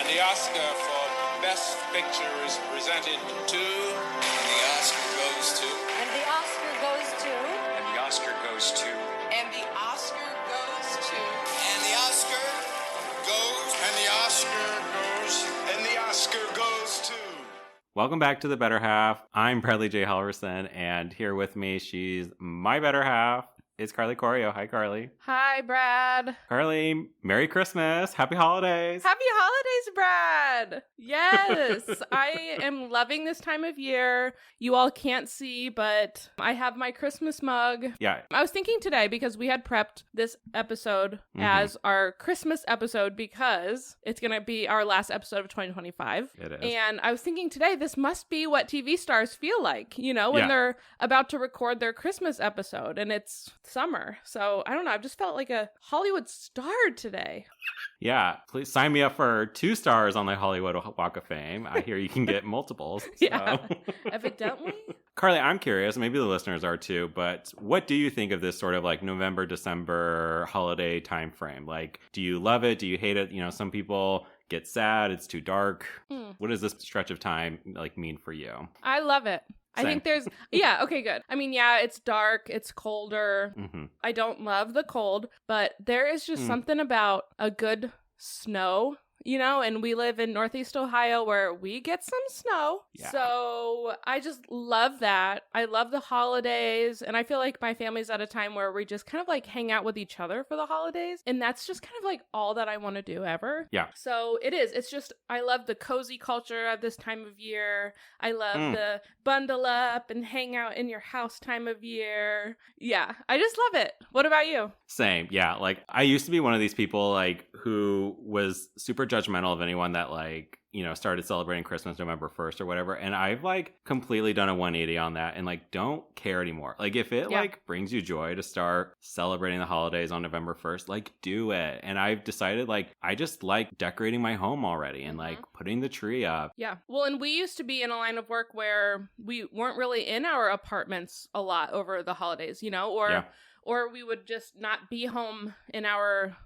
And the Oscar for Best Picture is presented to... And the Oscar goes to... And the Oscar goes to... And the Oscar goes to... And the Oscar goes to... And the Oscar goes... And the Oscar goes... And the Oscar goes to... Welcome back to The Better Half. I'm Bradley J. Halverson, and here with me, she's my better half. It's Carly Corio. Hi, Carly. Hi, Brad. Carly, Merry Christmas. Happy holidays. Happy holidays, Brad. Yes, I am loving this time of year. You all can't see, but I have my Christmas mug. Yeah. I was thinking today, because we had prepped this episode as our Christmas episode, because it's going to be our last episode of 2025. It is. And I was thinking today, this must be what TV stars feel like, you know, when they're about to record their Christmas episode, and it's summer. So I don't know. I've just felt like a Hollywood star today. Yeah. Please sign me up for 2 stars on the Hollywood Walk of Fame. I hear you can get multiples. So. Yeah. Evidently. Carly, I'm curious, maybe the listeners are too, but what do you think of this sort of like November, December holiday time frame? Like, do you love it? Do you hate it? You know, some people get sad. It's too dark. What does this stretch of time like mean for you? I love it. Same. I think there's, okay, good. I mean, yeah, it's dark, it's colder. I don't love the cold, but there is just something about a good snow, you know, and we live in Northeast Ohio where we get some snow. Yeah. So I just love that. I love the holidays, and I feel like my family's at a time where we just kind of like hang out with each other for the holidays, and that's just kind of like all that I want to do ever. Yeah. So it is. It's just, I love the cozy culture of this time of year. I love the bundle up and hang out in your house time of year. Yeah, I just love it. What about you? Same. Yeah. Like I used to be one of these people like who was super judgmental of anyone that like, you know, started celebrating Christmas November 1st or whatever. And I've like completely done a 180 on that and like don't care anymore. Like if it like brings you joy to start celebrating the holidays on November 1st, like do it. And I've decided like I just like decorating my home already and like putting the tree up. Yeah. Well, and we used to be in a line of work where we weren't really in our apartments a lot over the holidays, you know, or we would just not be home in our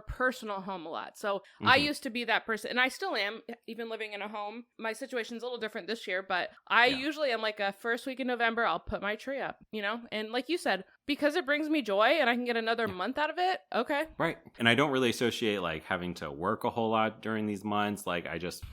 personal home a lot. So I used to be that person, and I still am, even living in a home. My situation's a little different this year, but I usually am like a first week in November, I'll put my tree up, you know? And like you said, because it brings me joy and I can get another month out of it, okay. Right. And I don't really associate like having to work a whole lot during these months. Like I just...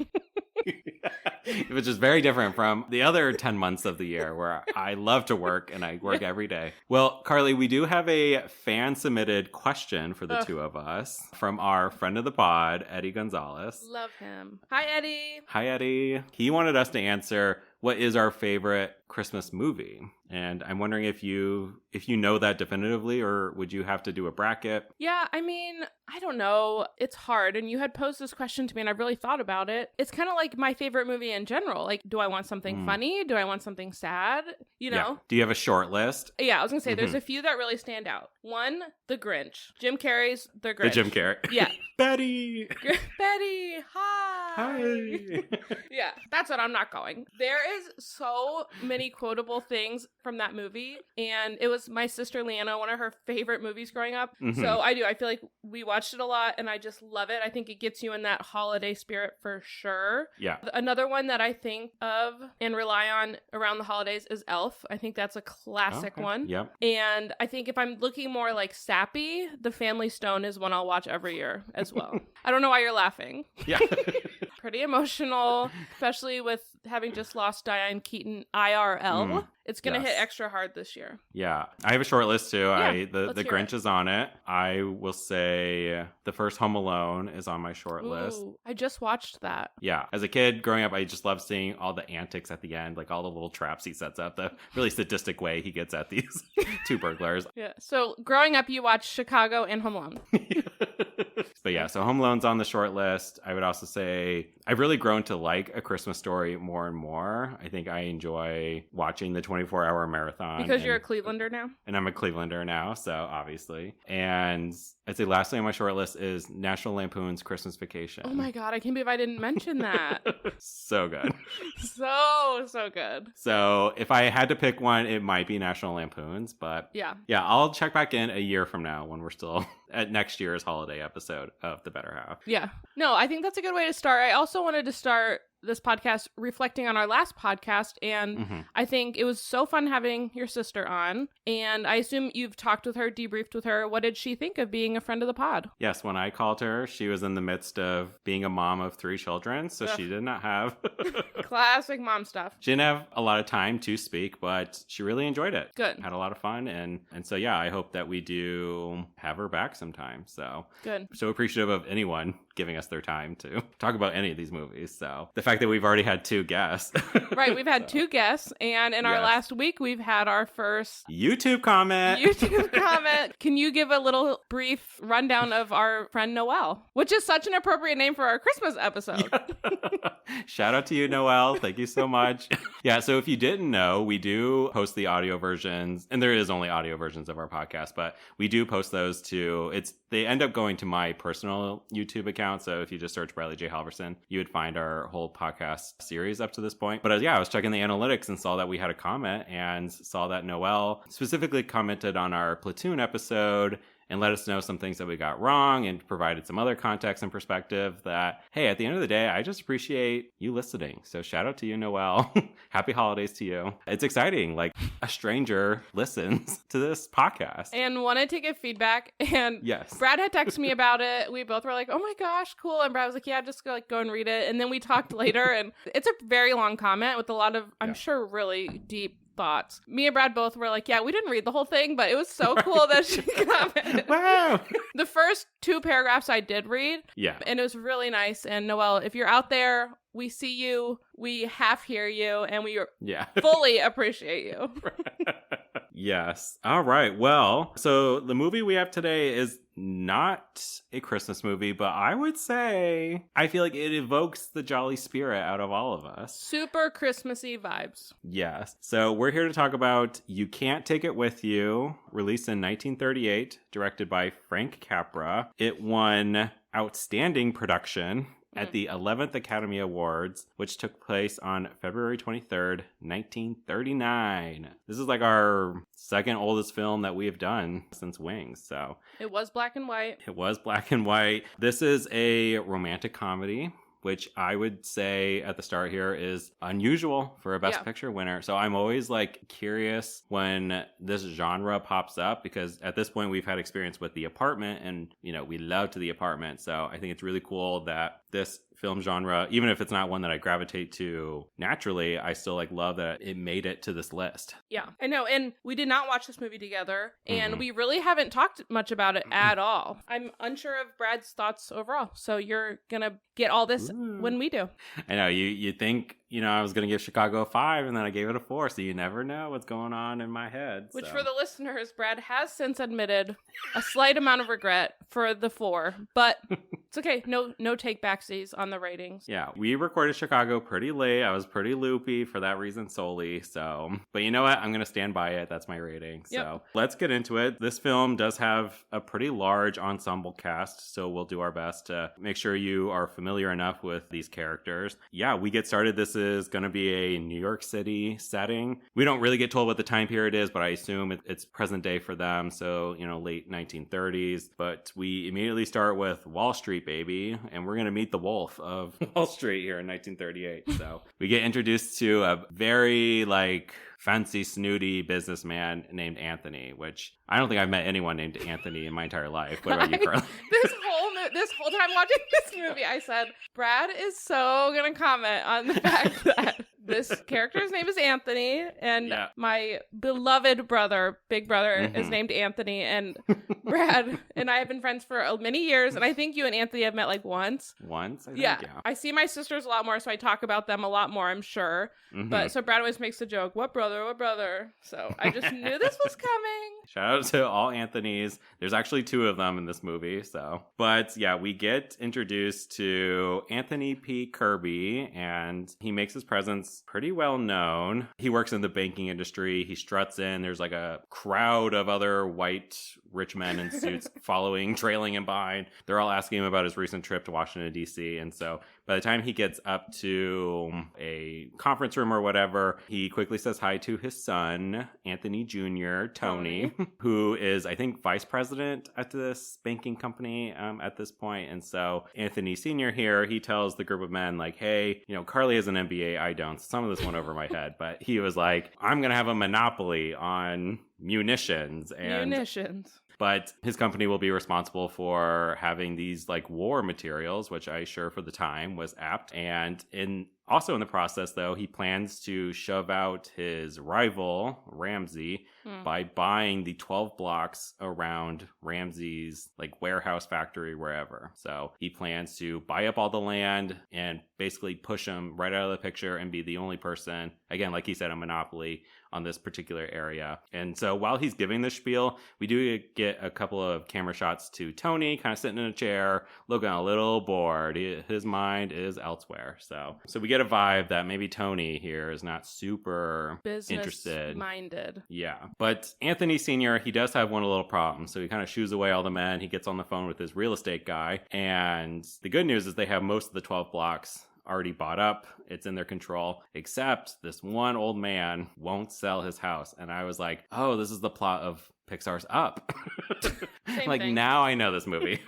Which is very different from the other 10 months of the year where I love to work and I work every day. Well, Carly, we do have a fan-submitted question for the two of us from our friend of the pod, Eddie Gonzalez. Love him. Hi, Eddie. Hi, Eddie. He wanted us to answer what is our favorite Christmas movie. And I'm wondering if you know that definitively, or would you have to do a bracket? Yeah, I mean, I don't know. It's hard. And you had posed this question to me and I've really thought about it. It's kind of like my favorite movie in general. Like, do I want something funny? Do I want something sad? You know? Yeah. Do you have a short list? Yeah, I was going to say there's a few that really stand out. One, The Grinch. Jim Carrey's The Grinch. The Jim Carrey. Yeah. Betty. Betty, hi. Hi. Yeah, that's what I'm not going. There is so many quotable things from that movie, and it was my sister Leanna, one of her favorite movies growing up. So I feel like we watched it a lot and I just love it. I think it gets you in that holiday spirit for sure. Yeah. Another one that I think of and rely on around the holidays is Elf. I think that's a classic one. Yep. And I think if I'm looking more like sappy, The Family Stone is one I'll watch every year as well. I don't know why you're laughing. Yeah. Pretty emotional, especially with having just lost Diane Keaton IRL. It's going to hit extra hard this year. Yeah. I have a short list too. Yeah, the Grinch is on it. I will say the first Home Alone is on my short list. I just watched that. Yeah. As a kid growing up, I just loved seeing all the antics at the end, like all the little traps he sets up, the really sadistic way he gets at these 2 burglars. Yeah. So growing up, you watched Chicago and Home Alone. But yeah, so Home Alone's on the short list. I would also say I've really grown to like A Christmas Story more and more. I think I enjoy watching the 24-hour marathon. Because you're a Clevelander now? And I'm a Clevelander now, so obviously. And I'd say lastly on my short list is National Lampoon's Christmas Vacation. Oh my God, I can't believe I didn't mention that. So good. So good. So if I had to pick one, it might be National Lampoon's, but yeah, I'll check back in a year from now when we're still at next year's holiday episode episode of The Better Half. Yeah. No, I think that's a good way to start. I also wanted to start this podcast reflecting on our last podcast, and I think it was so fun having your sister on, and I assume you've talked with her, debriefed with her. What did she think of being a friend of the pod? Yes, when I called her, she was in the midst of being a mom of 3 children, so she did not have classic mom stuff. She didn't have a lot of time to speak, but she really enjoyed it. Good. Had a lot of fun, and so yeah, I hope that we do have her back sometime. So good. So appreciative of anyone giving us their time to talk about any of these movies. So the fact that we've already had 2 guests. Right, we've had 2 guests, and in our last week, we've had our first YouTube comment. Can you give a little brief rundown of our friend Noelle, which is such an appropriate name for our Christmas episode? Shout out to you, Noelle. Thank you so much. Yeah, so if you didn't know, we do post the audio versions, and there is only audio versions of our podcast, but we do post those to, they end up going to my personal YouTube account. So if you just search Bradley J. Halverson, you would find our whole podcast series up to this point. But I was checking the analytics and saw that we had a comment, and saw that Noelle specifically commented on our Platoon episode and let us know some things that we got wrong, and provided some other context and perspective that, hey, at the end of the day, I just appreciate you listening. So shout out to you, Noelle. Happy holidays to you. It's exciting. Like, a stranger listens to this podcast. And wanted to give feedback. And yes, Brad had texted me about it. We both were like, oh my gosh, cool. And Brad was like, yeah, just go and read it. And then we talked later, and it's a very long comment with a lot of, I'm sure, really deep thoughts. Me and Brad both were like, yeah, we didn't read the whole thing, but it was so cool that she commented. Wow. The first 2 paragraphs I did read. Yeah. And it was really nice. And Noelle, if you're out there, we see you, we half hear you, and we fully appreciate you. Yes. All right. Well, so the movie we have today is not a Christmas movie, but I would say I feel like it evokes the jolly spirit out of all of us. Super Christmassy vibes. Yes. So we're here to talk about You Can't Take It With You, released in 1938, directed by Frank Capra. It won Outstanding Production at the 11th Academy Awards, which took place on February 23rd, 1939. This is like our second oldest film that we have done since Wings, so. It was black and white. It was black and white. This is a romantic comedy, which I would say at the start here is unusual for a Best Picture winner. So I'm always like curious when this genre pops up, because at this point we've had experience with The Apartment, and we loved The Apartment. So I think it's really cool that this film genre, even if it's not one that I gravitate to naturally, I still love that it made it to this list. Yeah, I know. And we did not watch this movie together, and we really haven't talked much about it at all. I'm unsure of Brad's thoughts overall. So you're going to get all this when we do. I know you think, I was going to give Chicago a 5, and then I gave it a 4. So you never know what's going on in my head. Which for the listeners, Brad has since admitted a slight amount of regret for the 4, but it's okay. No take backsies on the ratings. Yeah, we recorded Chicago pretty late. I was pretty loopy for that reason solely. So, but you know what? I'm going to stand by it. That's my rating. Yep. So let's get into it. This film does have a pretty large ensemble cast, so we'll do our best to make sure you are familiar enough with these characters. Yeah, we get started. This is going to be a New York City setting. We don't really get told what the time period is, but I assume it's present day for them. So, late 1930s. But we immediately start with Wall Street, baby. And we're going to meet the wolf of Wall Street here in 1938. So we get introduced to a very fancy, snooty businessman named Anthony, which I don't think I've met anyone named Anthony in my entire life. What about you, Carly? This whole time watching this movie, I said, Brad is so going to comment on the fact that this character's name is Anthony, and my beloved brother, big brother, is named Anthony, and Brad and I have been friends for many years, and I think you and Anthony have met once. Once? I think, yeah. I see my sisters a lot more, so I talk about them a lot more, I'm sure. But so Brad always makes the joke, what brother? So I just knew this was coming. Shout out to all Anthonys. There's actually 2 of them in this movie, so. But yeah, we get introduced to Anthony P. Kirby, and he makes his presence He's pretty well known. He works in the banking industry. He struts in. There's like a crowd of other white rich men in suits trailing him behind. They're all asking him about his recent trip to Washington, D.C. And so by the time he gets up to a conference room or whatever, he quickly says hi to his son, Anthony Jr., Tony, who is, I think, vice president at this banking company at this point. And so Anthony Sr. here, he tells the group of men, like, hey, Carly has an MBA, I don't. Some of this went over my head, but he was like, I'm going to have a monopoly on munitions. But his company will be responsible for having these like war materials, which I sure for the time was apt. And also in the process, though, he plans to shove out his rival, Ramsey, by buying the 12 blocks around Ramsey's like warehouse, factory, wherever. So he plans to buy up all the land and basically push him right out of the picture and be the only person, again, like he said, a monopoly on this particular area. And so while he's giving this spiel, we do get a couple of camera shots to Tony kind of sitting in a chair, looking a little bored. His mind is elsewhere. So we get a vibe that maybe Tony here is not super interested. Minded. Yeah. But Anthony Sr., he does have one little problem. So he kind of shoos away all the men. He gets on the phone with his real estate guy. And the good news is they have most of the 12 blocks already bought up. It's in their control, except this one old man won't sell his house. And I was like, oh, this is the plot of Pixar's Up. Like, thing. Now I know this movie.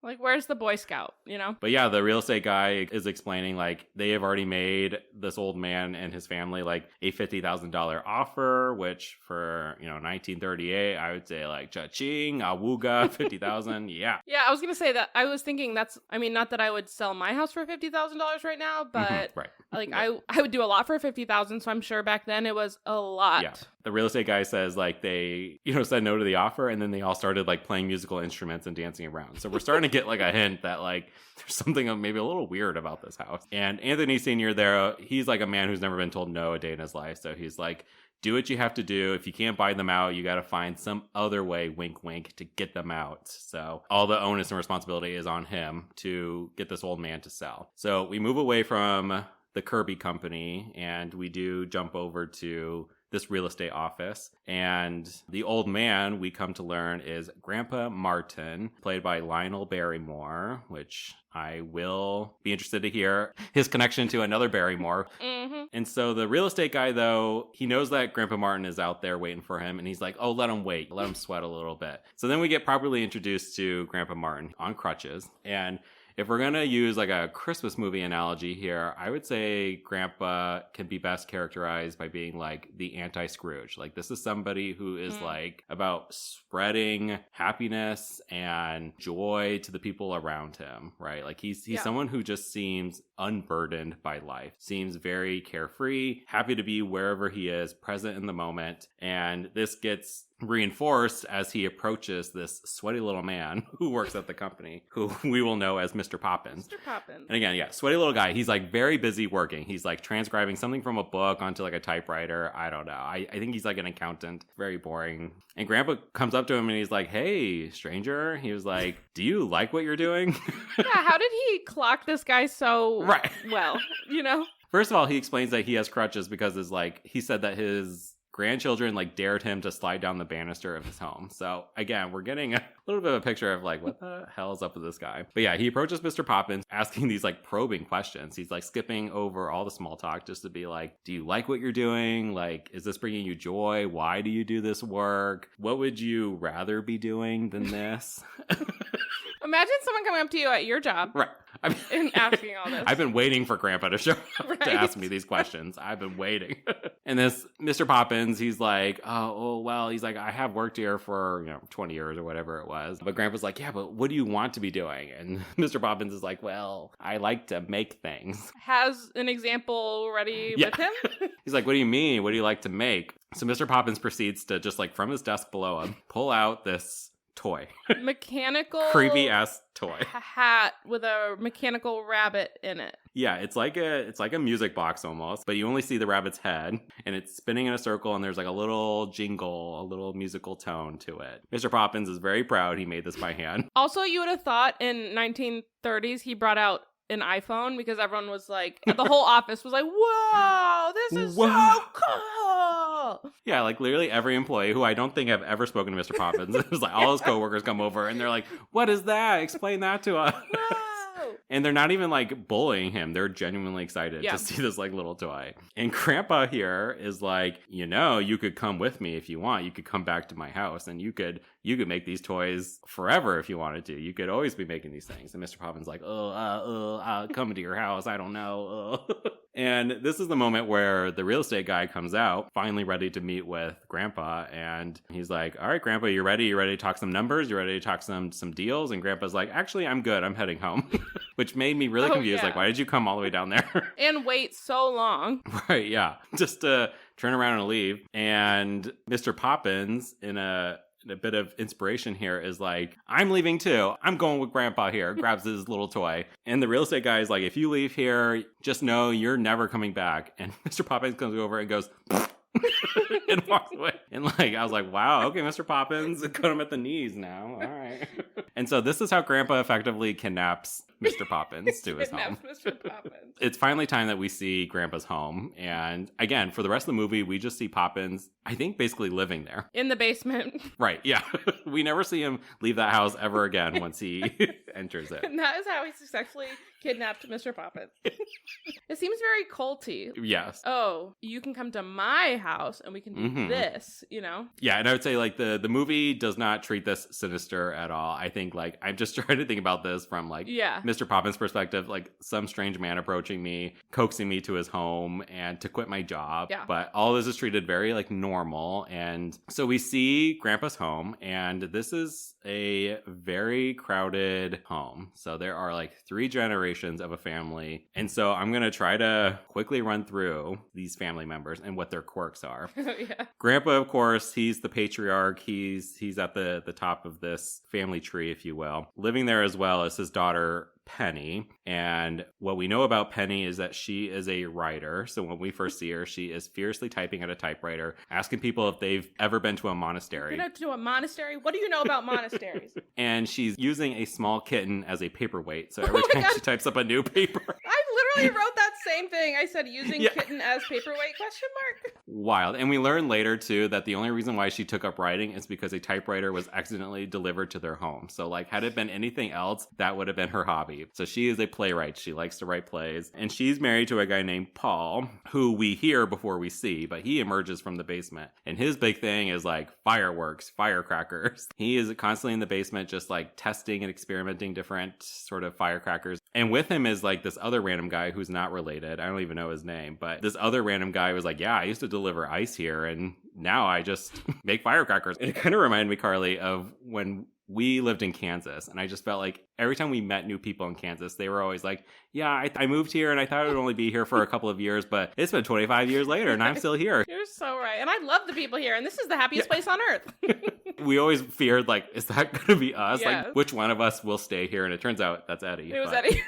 Like, where's the Boy Scout, But yeah, the real estate guy is explaining, like, they have already made this old man and his family, like, a $50,000 offer, which for, 1938, I would say, like, cha-ching, awooga, 50,000, yeah. Yeah, I was going to say that. I was thinking not that I would sell my house for $50,000 right now, but, right. Like, I would do a lot for $50,000, so I'm sure back then it was a lot. Yeah. The real estate guy says, like, they, said no to the offer, and then they all started, like, playing musical instruments and dancing around. So we're starting to get, like, a hint that, like, there's something maybe a little weird about this house. And Anthony Sr. there, he's, like, a man who's never been told no a day in his life. So he's like, do what you have to do. If you can't buy them out, you got to find some other way, wink, wink, to get them out. So all the onus and responsibility is on him to get this old man to sell. So we move away from the Kirby company and we do jump over to this real estate office. And the old man, we come to learn, is Grandpa Martin, played by Lionel Barrymore, which I will be interested to hear his connection to another Barrymore. Mm-hmm. And so the real estate guy, though, he knows that Grandpa Martin is out there waiting for him. And he's like, oh, let him wait. Let him sweat a little bit. So then we get properly introduced to Grandpa Martin on crutches. And if we're going to use like a Christmas movie analogy here, I would say Grandpa can be best characterized by being like the anti-Scrooge. Like, this is somebody who is like about spreading happiness and joy to the people around him, right? Like he's someone who just seems unburdened by life, seems very carefree, happy to be wherever he is, present in the moment. And this gets reinforced as he approaches this sweaty little man who works at the company, who we will know as Mr. Poppins. Mr. Poppins. And again, yeah, sweaty little guy. He's like very busy working. He's like transcribing something from a book onto like a typewriter. I don't know. I think he's like an accountant. Very boring. And Grandpa comes up to him and he's like, hey, stranger. He was like, do you like what you're doing? Yeah, how did he clock this guy so well, First of all, he explains that he has crutches because he said that his grandchildren like dared him to slide down the banister of his home. So again, we're getting a little bit of a picture of like, what the hell is up with this guy? But yeah, he approaches Mr. Poppins asking these like probing questions. He's like skipping over all the small talk just to be like, do you like what you're doing? Like, is this bringing you joy? Why do you do this work? What would you rather be doing than this? Imagine someone coming up to you at your job. Right. And asking all this. I've been waiting for Grandpa to show up to ask me these questions. I've been waiting. And this Mr. Poppins, he's like, he's like, I have worked here for, 20 years or whatever it was. But Grandpa's like, yeah, but what do you want to be doing? And Mr. Poppins is like, well, I like to make things. Has an example ready with him? He's like, what do you mean? What do you like to make? So Mr. Poppins proceeds to just like from his desk below him, pull out this toy. Mechanical creepy ass toy hat with a mechanical rabbit in it. Yeah, it's like a music box almost, but you only see the rabbit's head and it's spinning in a circle and there's like a little jingle, a little musical tone to it. Mr. Poppins is very proud he made this by hand. Also, you would have thought in 1930s he brought out an iPhone because everyone was like, the whole office was like, whoa, this is so cool. Yeah, like literally every employee who I don't think have ever spoken to Mr. Poppins, it was like all his coworkers come over and they're like, what is that? Explain that to us. Whoa. And they're not even like bullying him. They're genuinely excited to see this like little toy. And Grandpa here is like, you could come with me if you want. You could come back to my house and you could make these toys forever if you wanted to. You could always be making these things. And Mr. Poppins like, come to your house. I don't know. And this is the moment where the real estate guy comes out, finally ready to meet with Grandpa. And he's like, all right, Grandpa, you ready? You ready to talk some numbers? You ready to talk some deals? And Grandpa's like, actually, I'm good. I'm heading home. Which made me really confused. Like, why did you come all the way down there? And wait so long. Right, yeah. Just to turn around and leave. And Mr. Poppins, in a bit of inspiration here, is like, I'm leaving too. I'm going with Grandpa here. Grabs his little toy. And the real estate guy is like, if you leave here, just know you're never coming back. And Mr. Poppins comes over and goes... and walks away. And like, I was like, wow, okay, Mr. Poppins, cut him at the knees now. All right. And so this is how Grandpa effectively kidnaps Mr. Poppins to his home. Mr. Poppins. It's finally time that we see Grandpa's home. And again, for the rest of the movie, we just see Poppins, I think, basically living there. In the basement. Right, yeah. We never see him leave that house ever again once he enters it. And that is how he successfully kidnapped Mr. Poppins. It seems very culty. Yes. Oh, you can come to my house and we can do this, Yeah, and I would say like the movie does not treat this sinister at all. I think like I'm just trying to think about this from like Mr. Poppins' perspective, like some strange man approaching me, coaxing me to his home and to quit my job. Yeah. But all this is treated very like normal. And so we see Grandpa's home, and this is a very crowded home. So there are like 3 generations of a family. And so I'm going to try to quickly run through these family members and what their quirks are. Grandpa, of course, he's the patriarch. He's at the top of this family tree, if you will. Living there as well as his daughter, Penny. And what we know about Penny is that she is a writer. So when we first see her, she is fiercely typing at a typewriter, asking people if they've ever been to a monastery. Been to a monastery? What do you know about monasteries? And she's using a small kitten as a paperweight. So every time she types up a new paper. I literally wrote that same thing. I said using kitten as paperweight ? Wild. And we learn later too that the only reason why she took up writing is because a typewriter was accidentally delivered to their home. So like had it been anything else, that would have been her hobby. So she is a playwright. She likes to write plays. And she's married to a guy named Paul, who we hear before we see, but he emerges from the basement. And his big thing is like fireworks, firecrackers. He is constantly in the basement just like testing and experimenting different sort of firecrackers. And with him is like this other random guy who's not related. I don't even know his name, but this other random guy was like, yeah, I used to deliver ice here and now I just make firecrackers. And it kind of reminded me, Carly, of when we lived in Kansas, and I just felt like every time we met new people in Kansas, they were always like, yeah, I moved here and I thought I would only be here for a couple of years, but it's been 25 years later and I'm still here. You're so right. And I love the people here, and this is the happiest place on earth. We always feared, like, is that going to be us? Yeah. Like, which one of us will stay here? And it turns out that's Eddie. It was Eddie.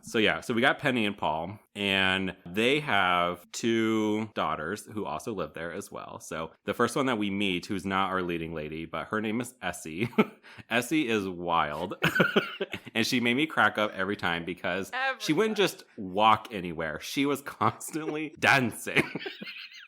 So we got Penny and Paul, and they have 2 daughters who also live there as well. So the first one that we meet, who's not our leading lady, but her name is Essie. Essie is wild. And she made me crack up every time because she wouldn't just walk anywhere. She was constantly dancing.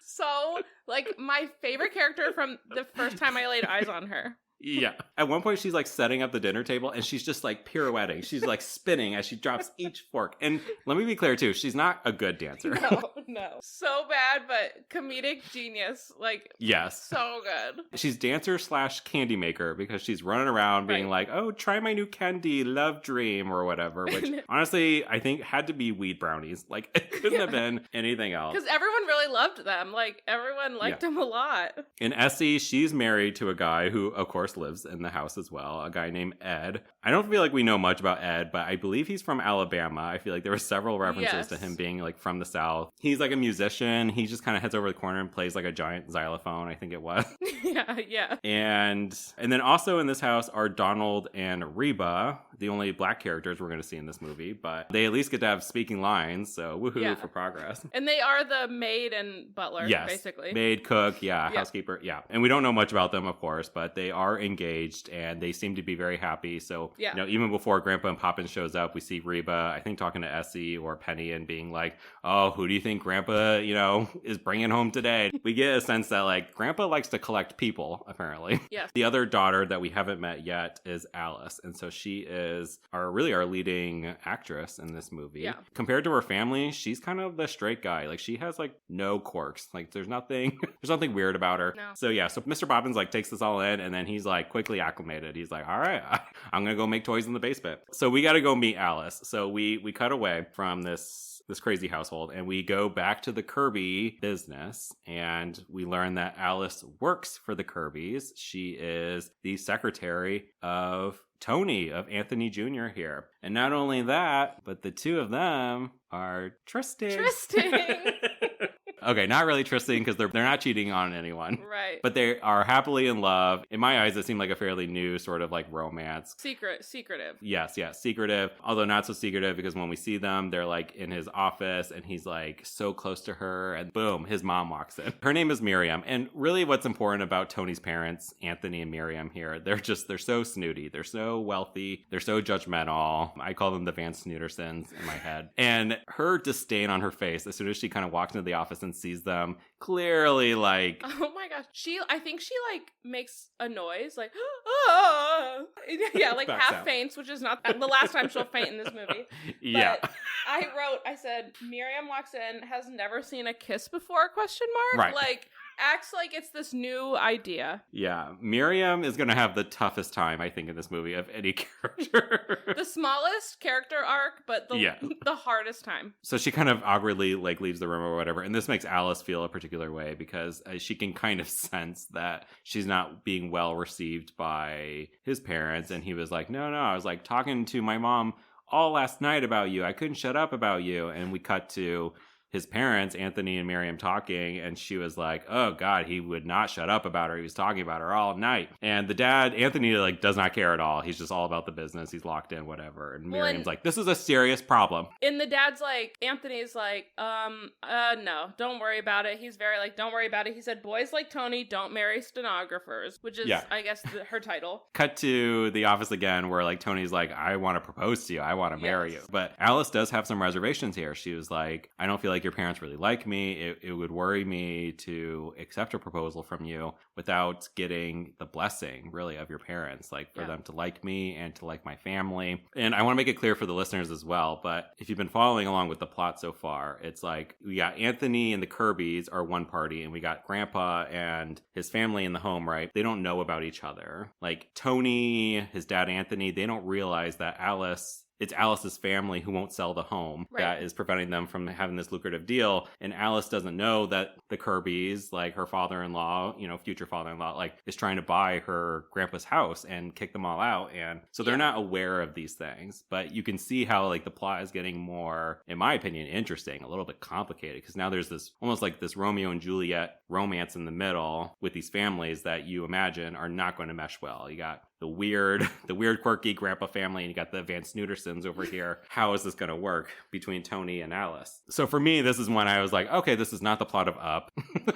So, like, my favorite character from the first time I laid eyes on her. Yeah. At one point, she's like setting up the dinner table and she's just like pirouetting. She's like spinning as she drops each fork. And let me be clear too, she's not a good dancer. No. So bad, but comedic genius. Like, yes. So good. She's dancer / candy maker because she's running around being like, oh, try my new candy, love dream or whatever. Which honestly, I think had to be weed brownies. Like, it couldn't have been anything else. Because everyone really loved them. Like, everyone liked them a lot. And Essie, she's married to a guy who, of course, lives in the house as well, a guy named Ed. I don't feel like we know much about Ed, but I believe he's from Alabama. I feel like there were several references to him being like from the South. He's like a musician. He just kind of heads over the corner and plays like a giant xylophone, I think it was. Yeah. And then also in this house are Donald and Reba, the only black characters we're going to see in this movie, but they at least get to have speaking lines, so woohoo for progress. And they are the maid and butler, basically. Maid, cook, housekeeper, And we don't know much about them, of course, but they are engaged and they seem to be very happy. So, even before Grandpa and Poppins shows up, we see Reba, I think, talking to Essie or Penny and being like, oh, who do you think Grandpa, is bringing home today? We get a sense that, like, Grandpa likes to collect people, apparently. Yes. The other daughter that we haven't met yet is Alice. And so she is our leading actress in this movie. Yeah. Compared to her family, she's kind of the straight guy. Like, she has, like, no quirks. Like, there's nothing weird about her. No. So Mr. Poppins, like, takes this all in, and then he's, like, quickly acclimated. He's like, all right, I'm gonna go make toys in the basement. So we gotta go meet Alice. So we cut away from this crazy household and we go back to the Kirby business, and we learn that Alice works for the Kirbys. She is the secretary of Tony, of Anthony Jr. here. And not only that, but the two of them are trysting. Okay, not really trysting because they're not cheating on anyone. Right. But they are happily in love. In my eyes, it seemed like a fairly new sort of like romance. Secretive. Yes, secretive. Although not so secretive because when we see them, they're like in his office and he's like so close to her and boom, his mom walks in. Her name is Miriam. And really what's important about Tony's parents, Anthony and Miriam here, they're so snooty. They're so wealthy. They're so judgmental. I call them the Van Snootersons in my head. And her disdain on her face as soon as she kind of walks into the office and sees them, clearly like, oh my gosh, I think she like makes a noise like like half faints, which is not the last time she'll faint in this movie. But I said Miriam walks in, has never seen a kiss before, ? Right. Like acts like it's this new idea. Yeah, Miriam is gonna have the toughest time, I think, in this movie of any character. The smallest character arc, but the hardest time. So she kind of awkwardly like leaves the room or whatever, and this makes Alice feel a particular way because she can kind of sense that she's not being well received by his parents. And he was like, no, I was like talking to my mom all last night about you. I couldn't shut up about you. And we cut to his parents, Anthony and Miriam, talking, and she was like, oh God, he would not shut up about her. He was talking about her all night. And the dad, Anthony, like does not care at all. He's just all about the business. He's locked in, whatever. And Miriam's like, this is a serious problem. And the dad's like, Anthony's like, no, don't worry about it. He's very like, don't worry about it. He said, boys like Tony don't marry stenographers, which is, I guess, her title. Cut to the office again where like Tony's like, I want to propose to you. I want to marry you. But Alice does have some reservations here. She was like, I don't feel like your parents really like me. It would worry me to accept a proposal from you without getting the blessing, really, of your parents, like for them to like me and to like my family. And I want to make it clear for the listeners as well, but if you've been following along with the plot so far, it's like we got Anthony and the Kirbys are one party, and we got Grandpa and his family in the home, right? They don't know about each other. Like Tony, his dad Anthony, they don't realize that it's Alice's family who won't sell the home that is preventing them from having this lucrative deal. And Alice doesn't know that the Kirbys, like her father-in-law, future father-in-law, like is trying to buy her grandpa's house and kick them all out. And so they're not aware of these things, but you can see how like the plot is getting more, in my opinion, interesting, a little bit complicated. Because now there's this almost like this Romeo and Juliet romance in the middle with these families that you imagine are not going to mesh well. You got the weird quirky grandpa family, and you got the Van Snootersons over here. How is this going to work between Tony and Alice? So for me, this is when I was like, okay, this is not the plot of Up.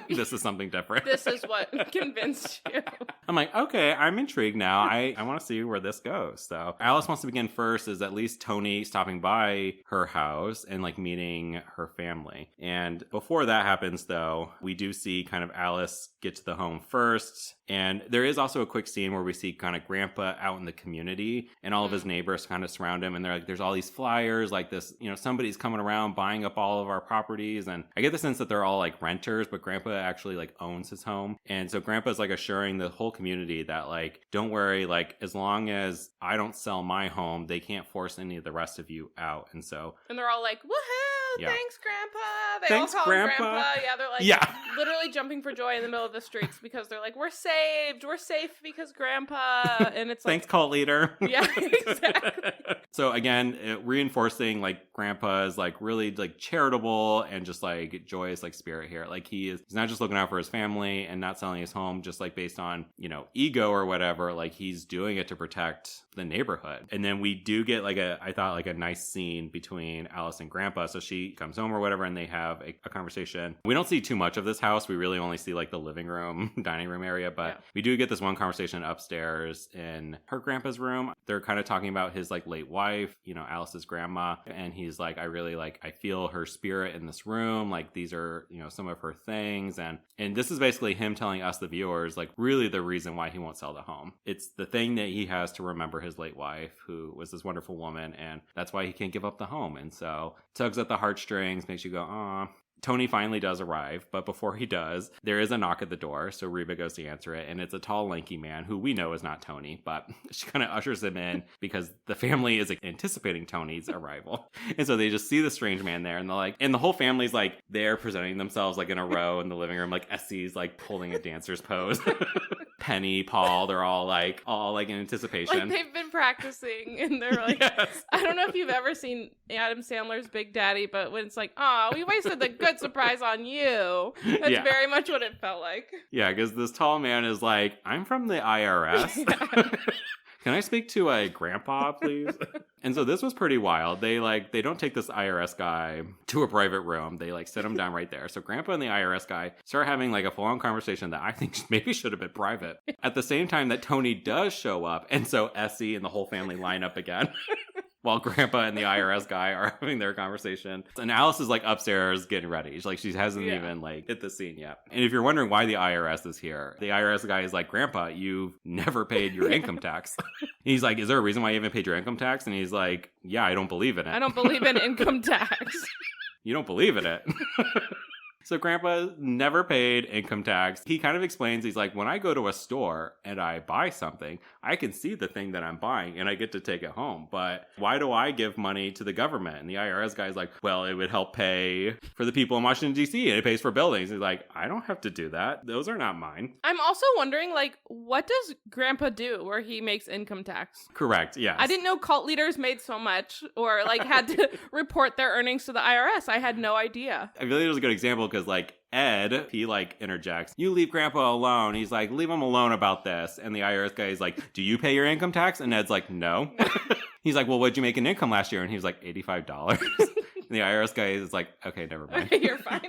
This is something different. This is what convinced you. I'm like, okay, I'm intrigued now. I want to see where this goes. So Alice wants to begin first is at least Tony stopping by her house and like meeting her family. And before that happens, though, we do see kind of Alice get to the home first. And there is also a quick scene where we see kind of Grandpa out in the community and all of his neighbors kind of surround him. And they're like, there's all these flyers like this, somebody's coming around buying up all of our properties. And I get the sense that they're all like renters, but Grandpa actually like owns his home. And so Grandpa's like assuring the whole community that like, don't worry, like as long as I don't sell my home, they can't force any of the rest of you out. And they're all like, woohoo! Yeah. Thanks, Grandpa. They Thanks, all call Grandpa. him Grandpa. Yeah, they're like literally jumping for joy in the middle of the streets because they're like, we're saved. We're safe because Grandpa. And it's like, thanks, cult leader. Yeah, exactly. So again, reinforcing like Grandpa's like really like charitable and just like joyous like spirit here. Like he's not just looking out for his family and not selling his home just like based on, you know, ego or whatever. Like he's doing it to protect the neighborhood. And then we do get like I thought like a nice scene between Alice and Grandpa. So she comes home or whatever and they have a conversation. We don't see too much of this house. We really only see like the living room, dining room area, but we do get this one conversation upstairs in her grandpa's room. They're kind of talking about his like late wife, you know, Alice's grandma. And he's like, I feel her spirit in this room. Like these are, you know, some of her things. And this is basically him telling us, the viewers, like really the reason why he won't sell the home. It's the thing that he has to remember his late wife, who was this wonderful woman. And that's why he can't give up the home. And so tugs at the heartstrings, makes you go, aw. Tony finally does arrive, but before he does, there is a knock at the door, so Reba goes to answer it, and it's a tall, lanky man who we know is not Tony, but she kind of ushers him in because the family is anticipating Tony's arrival. And so they just see the strange man there, and they're like, and the whole family's like, they're presenting themselves like in a row in the living room, like Essie's like pulling a dancer's pose. Penny, Paul, they're all like in anticipation. Like they've been practicing, and they're like, yes. I don't know if you've ever seen Adam Sandler's Big Daddy, but when it's like, oh, we wasted the good surprise on you. That's very much what it felt like. Yeah, because this tall man is like, I'm from the IRS. Yeah. Can I speak to a grandpa, please? And so this was pretty wild. They don't take this IRS guy to a private room. They like sit him down right there. So grandpa and the IRS guy start having like a full-on conversation that I think maybe should have been private. At the same time that Tony does show up. And so Essie and the whole family line up again. While Grandpa and the IRS guy are having their conversation. And Alice is like upstairs getting ready. She hasn't even like hit the scene yet. And if you're wondering why the IRS is here, the IRS guy is like, Grandpa, you've never paid your income tax. He's like, is there a reason why you haven't paid your income tax? And he's like, yeah, I don't believe in it. I don't believe in income tax. You don't believe in it. So Grandpa never paid income tax. He kind of explains, he's like, when I go to a store and I buy something, I can see the thing that I'm buying and I get to take it home. But why do I give money to the government? And the IRS guy's like, well, it would help pay for the people in Washington, D.C. and it pays for buildings. He's like, I don't have to do that. Those are not mine. I'm also wondering, like, what does Grandpa do where he makes income tax? Correct, yes. I didn't know cult leaders made so much or like had to report their earnings to the IRS. I had no idea. I feel like it was a good example because like Ed, he like interjects, you leave Grandpa alone. He's like, leave him alone about this. And the IRS guy is like, do you pay your income tax? And Ed's like, no. He's like, well, what'd you make in income last year? And he was like, $85. And the IRS guy is like, okay, never mind. Okay, you're fine.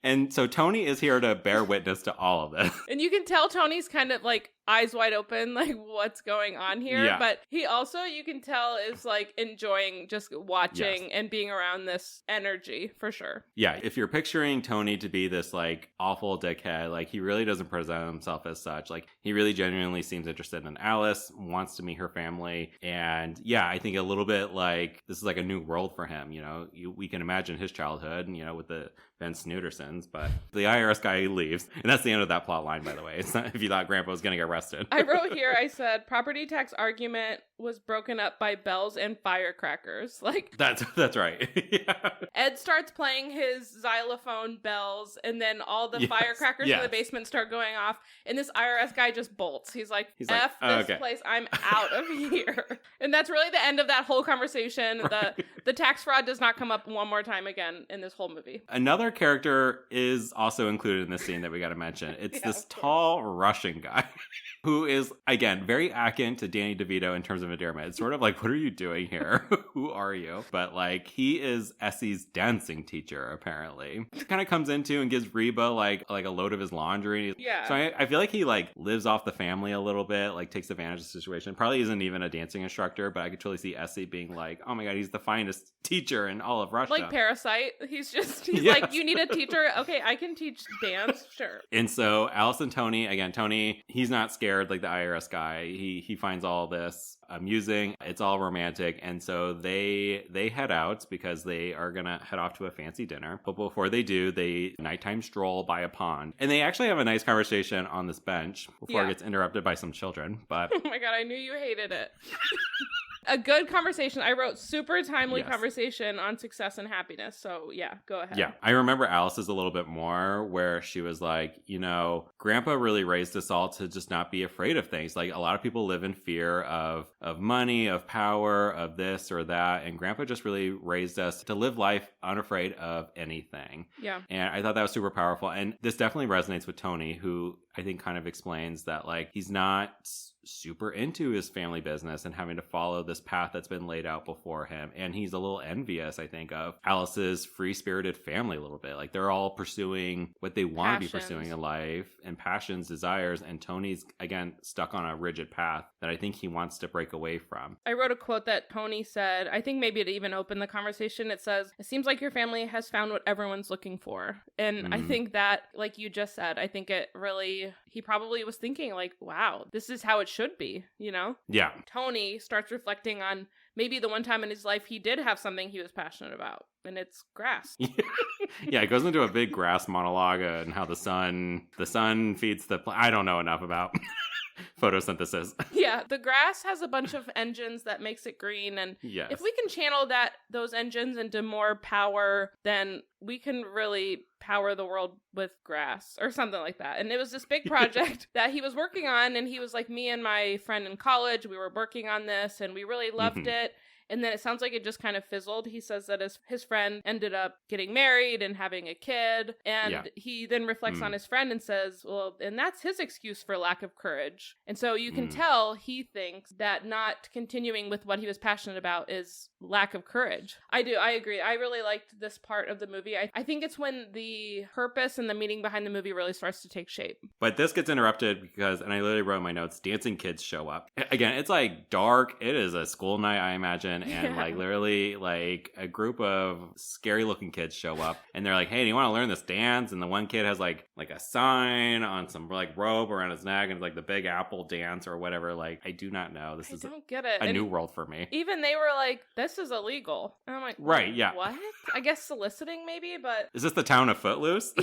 And so Tony is here to bear witness to all of this. And you can tell Tony's kind of like eyes wide open, like what's going on here. Yeah. But he also, you can tell, is like enjoying just watching and being around this energy for sure. Yeah, if you're picturing Tony to be this like awful dickhead, like he really doesn't present himself as such. Like he really genuinely seems interested in Alice, wants to meet her family. And yeah, I think a little bit like this is like a new world for him. You know, we can imagine his childhood, and you know, with the Ben Snoodersons, but the IRS guy leaves. And that's the end of that plot line, by the way. It's not if you thought Grandpa was going to get arrested. I wrote here, I said, property tax argument was broken up by bells and firecrackers. Like That's right. Yeah. Ed starts playing his xylophone bells, and then all the firecrackers in the basement start going off, and this IRS guy just bolts. He's like, F this place, I'm out of here. And that's really the end of that whole conversation. Right. The tax fraud does not come up one more time again in this whole movie. Another character is also included in this scene that we got to mention. It's this tall Russian guy who is, again, very akin to Danny DeVito in terms of endearment. It's sort of like, what are you doing here? Who are you? But like, he is Essie's dancing teacher, apparently. He kind of comes into and gives Reba like a load of his laundry. Yeah. So I feel like he like lives off the family a little bit, like takes advantage of the situation. Probably isn't even a dancing instructor, but I could totally see Essie being like, oh my God, he's the finest teacher in all of Russia. Like Parasite. He's like, you need a teacher? Okay, I can teach dance. Sure. And so Alice and Tony, again, Tony, he's not scared like the IRS guy. He finds all this amusing. It's all romantic. And so they head out because they are going to head off to a fancy dinner. But before they do, they nighttime stroll by a pond. And they actually have a nice conversation on this bench before it gets interrupted by some children. But oh my God, I knew you hated it. A good conversation. I wrote super timely Yes. conversation on success and happiness. So yeah, go ahead. Yeah, I remember Alice's a little bit more where she was like, Grandpa really raised us all to just not be afraid of things. Like a lot of people live in fear of money, of power, of this or that. And Grandpa just really raised us to live life unafraid of anything. Yeah. And I thought that was super powerful. And this definitely resonates with Tony, who I think kind of explains that like he's not super into his family business and having to follow this path that's been laid out before him. And he's a little envious, I think, of Alice's free-spirited family a little bit. Like they're all pursuing what they want to be pursuing in life and passions, desires. And Tony's, again, stuck on a rigid path that I think he wants to break away from. I wrote a quote that Tony said, I think maybe to even open the conversation, it says, it seems like your family has found what everyone's looking for. And I think that, like you just said, I think it really, he probably was thinking like, wow, this is how it should be, Yeah. Tony starts reflecting on maybe the one time in his life he did have something he was passionate about, and it's grass. Yeah, it goes into a big grass monologue and how the sun feeds the I don't know enough about photosynthesis. Yeah, the grass has a bunch of engines that makes it green, and yes. If we can channel those engines into more power, then we can really power the world with grass or something like that. And it was this big project that he was working on, and he was like, me and my friend in college, we were working on this and we really loved it. And then it sounds like it just kind of fizzled. He says that his friend ended up getting married and having a kid. And he then reflects on his friend and says, well, and that's his excuse for lack of courage. And so you can tell he thinks that not continuing with what he was passionate about is lack of courage. I do. I agree. I really liked this part of the movie. I think it's when the purpose and the meaning behind the movie really starts to take shape. But this gets interrupted because, and I literally wrote in my notes, dancing kids show up. Again, it's like dark. It is a school night, I imagine. And like literally like a group of scary looking kids show up and they're like, hey, do you want to learn this dance? And the one kid has like a sign on some like robe around his neck and it's like the Big Apple dance or whatever. Like, I do not know. This is don't get it. A new world for me. Even they were like, this is illegal. And I'm like, right, yeah. What? I guess soliciting maybe, but is this the town of Footloose?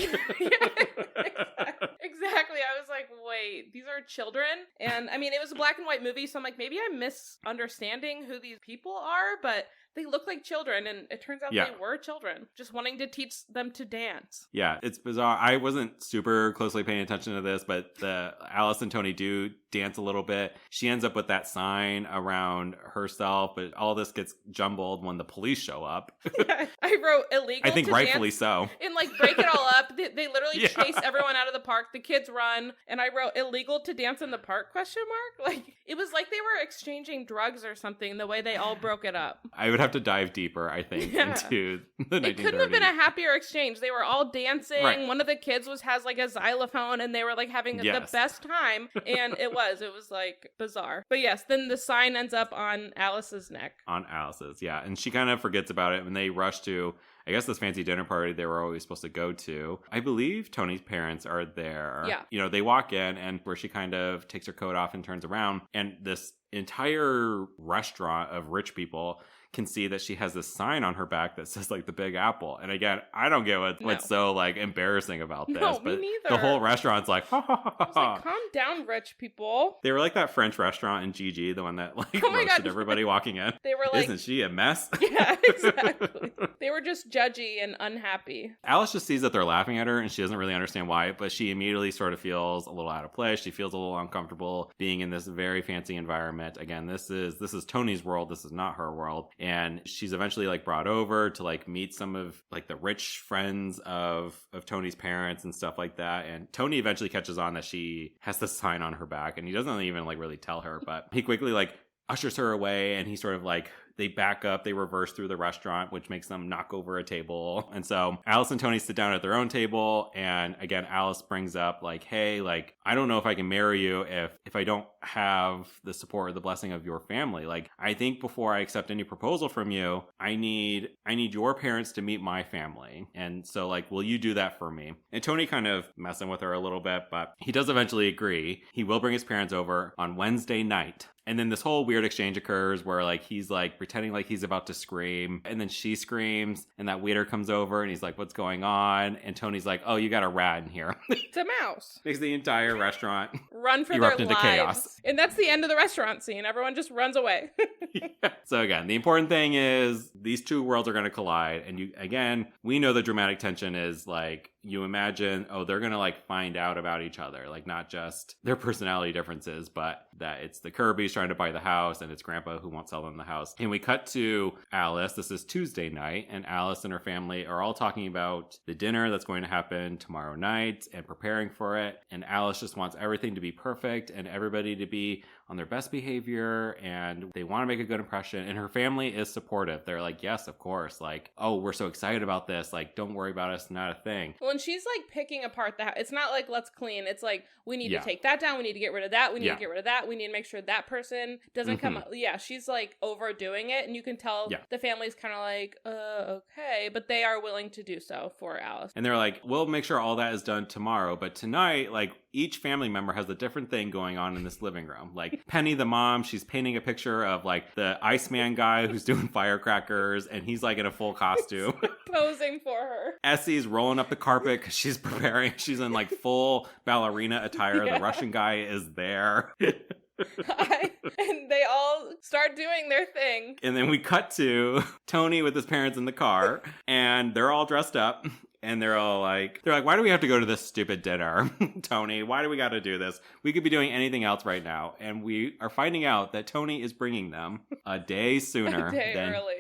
Exactly. I was like, wait, these are children? And I mean, it was a black and white movie, so I'm like, maybe I'm misunderstanding who these people are, but they look like children, and it turns out they were children, just wanting to teach them to dance. Yeah, it's bizarre. I wasn't super closely paying attention to this, but Alice and Tony do dance a little bit. She ends up with that sign around herself, but all this gets jumbled when the police show up. Yeah, I wrote illegal. I think to rightfully dance so. And like break it all up. They literally chase everyone out of the park. The kids run, and I wrote illegal to dance in the park ? Like it was like they were exchanging drugs or something. The way they all broke it up. I would have to dive deeper, I think, into the 1930s. It couldn't have been a happier exchange. They were all dancing. Right. One of the kids has like a xylophone, and they were like having the best time. And it was like bizarre. But yes, then the sign ends up on Alice's neck. On Alice's, yeah. And she kind of forgets about it when they rush to, I guess, this fancy dinner party they were always supposed to go to. I believe Tony's parents are there. Yeah. They walk in and where she kind of takes her coat off and turns around, and this entire restaurant of rich people can see that she has this sign on her back that says like the Big Apple. And again, I don't get what's so like embarrassing about this. No, but me neither. The whole restaurant's like, ha ha ha ha. I was like, calm down, rich people. They were like that French restaurant in Gigi, the one that like roasted everybody walking in. They were like, isn't she a mess? Yeah, exactly. They were just judgy and unhappy. Alice just sees that they're laughing at her and she doesn't really understand why, but she immediately sort of feels a little out of place. She feels a little uncomfortable being in this very fancy environment. Again, this is Tony's world. This is not her world. And she's eventually like brought over to like meet some of like the rich friends of Tony's parents and stuff like that. And Tony eventually catches on that she has this sign on her back, and he doesn't even like really tell her, but he quickly like ushers her away, and he sort of like, they back up, they reverse through the restaurant, which makes them knock over a table. And so Alice and Tony sit down at their own table. And again, Alice brings up like, hey, like, I don't know if I can marry you if I don't have the support or the blessing of your family. Like, I think before I accept any proposal from you, I need your parents to meet my family. And so like, will you do that for me? And Tony kind of messing with her a little bit, but he does eventually agree. He will bring his parents over on Wednesday night. And then this whole weird exchange occurs where like he's like pretending like he's about to scream, and then she screams, and that waiter comes over and he's like, what's going on? And Tony's like, oh, you got a rat in here. It's a mouse. Makes the entire restaurant run for erupt their into lives. chaos. house. And that's the end of the restaurant scene. Everyone just runs away. Yeah. So again, the important thing is these two worlds are going to collide. And we know the dramatic tension is like, you imagine, they're going to like find out about each other. Like not just their personality differences, but that it's the Kirbys trying to buy the house and it's Grandpa who won't sell them the house. And we cut to Alice. This is Tuesday night, and Alice and her family are all talking about the dinner that's going to happen tomorrow night and preparing for it. And Alice just wants everything to be perfect and everybody to be on their best behavior, and they want to make a good impression. And her family is supportive. They're like, yes, of course. Like, oh, we're so excited about this. Like, don't worry about us. Not a thing. Well, and she's like picking apart the house. It's not like, let's clean. It's like, we need to take that down. We need to get rid of that. We need to get rid of that. We need to make sure that person doesn't come up. Yeah, she's like overdoing it. And you can tell the family's kind of like, okay. But they are willing to do so for Alice. And they're like, we'll make sure all that is done tomorrow. But tonight, like, each family member has a different thing going on in this living room. Like Penny, the mom, she's painting a picture of like the Iceman guy who's doing firecrackers, and he's like in a full costume. Posing for her. Essie's rolling up the carpet because she's preparing. She's in like full ballerina attire. The Russian guy is there. And they all start doing their thing. And then we cut to Tony with his parents in the car, and they're all dressed up. And they're like, why do we have to go to this stupid dinner, Tony? Why do we got to do this? We could be doing anything else right now. And we are finding out that Tony is bringing them a day sooner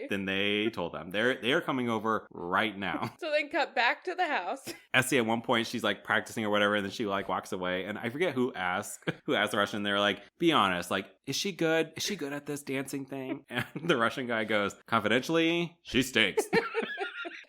than they told them. They are coming over right now. So they cut back to the house. Essie at one point, she's like practicing or whatever, and then she like walks away. And I forget who asked the Russian. They're like, be honest, like, is she good? Is she good at this dancing thing? And the Russian guy goes, confidentially, she stinks.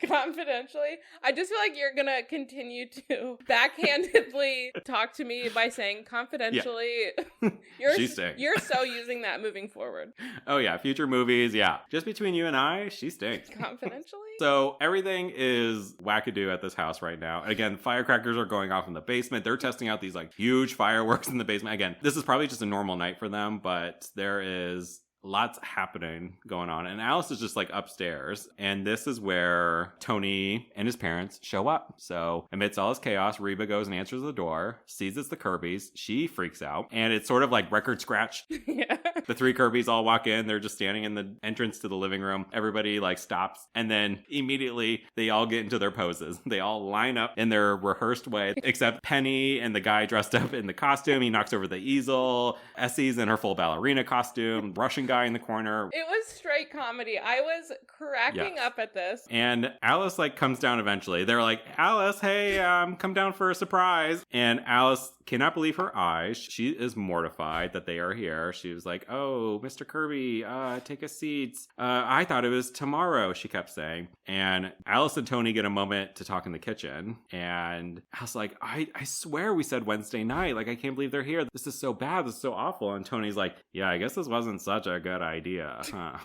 Confidentially, I just feel like you're gonna continue to backhandedly talk to me by saying confidentially. Yeah. You're so using that moving forward. Oh yeah, future movies, yeah. Just between you and I, she stinks. Confidentially. So everything is wackadoo at this house right now. Again, firecrackers are going off in the basement. They're testing out these like huge fireworks in the basement. Again, this is probably just a normal night for them, but there is lots happening going on. And Alice is just like upstairs. And this is where Tony and his parents show up. So amidst all this chaos, Reba goes and answers the door, sees it's the Kirbys. She freaks out. And it's sort of like record scratch. Yeah. The three Kirbys all walk in. They're just standing in the entrance to the living room. Everybody like stops. And then immediately they all get into their poses. They all line up in their rehearsed way, except Penny and the guy dressed up in the costume. He knocks over the easel. Essie's in her full ballerina costume. Russian guy in the corner. It was straight comedy. I was cracking up at this. And Alice like comes down eventually. They're like, Alice, hey, come down for a surprise. And Alice cannot believe her eyes. She is mortified that they are here. She was like, oh, Mr. Kirby, take a seat. I thought it was tomorrow, she kept saying. And Alice and Tony get a moment to talk in the kitchen. And I was like, I swear we said Wednesday night. Like, I can't believe they're here. This is so bad. This is so awful. And Tony's like, yeah, I guess this wasn't such a good idea, huh?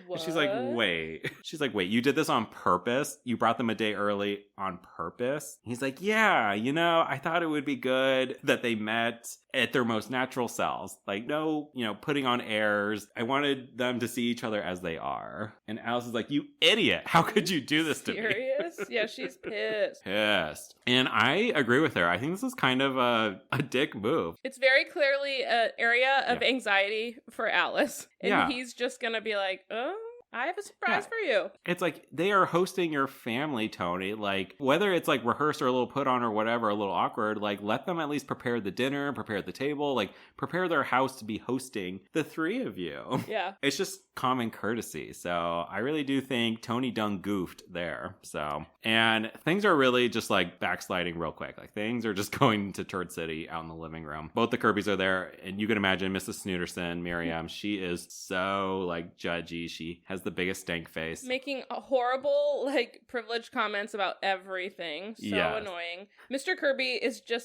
What? She's like, wait, you did this on purpose? You brought them a day early on purpose? He's like, yeah, I thought it would be good that they met at their most natural selves. Like, no, putting on airs. I wanted them to see each other as they are. And Alice is like, you idiot. How could you do this to me? Serious? Yeah, she's pissed. And I agree with her. I think this is kind of a dick move. It's very clearly an area of anxiety for Alice. And he's just going to be like, oh, I have a surprise for you. It's like, they are hosting your family, Tony. Like, whether it's like rehearsed or a little put on or whatever, a little awkward, like, let them at least prepare the dinner, prepare the table, like, prepare their house to be hosting the three of you. Yeah. It's just common courtesy. So I really do think Tony done goofed there. So, and things are really just like backsliding real quick. Like, things are just going to Turd City out in the living room. Both the Kirbys are there, and you can imagine Mrs. Snooterson, Miriam, she is so like judgy. She has the biggest stank face. Making horrible, like, privileged comments about everything. So annoying. Mr. Kirby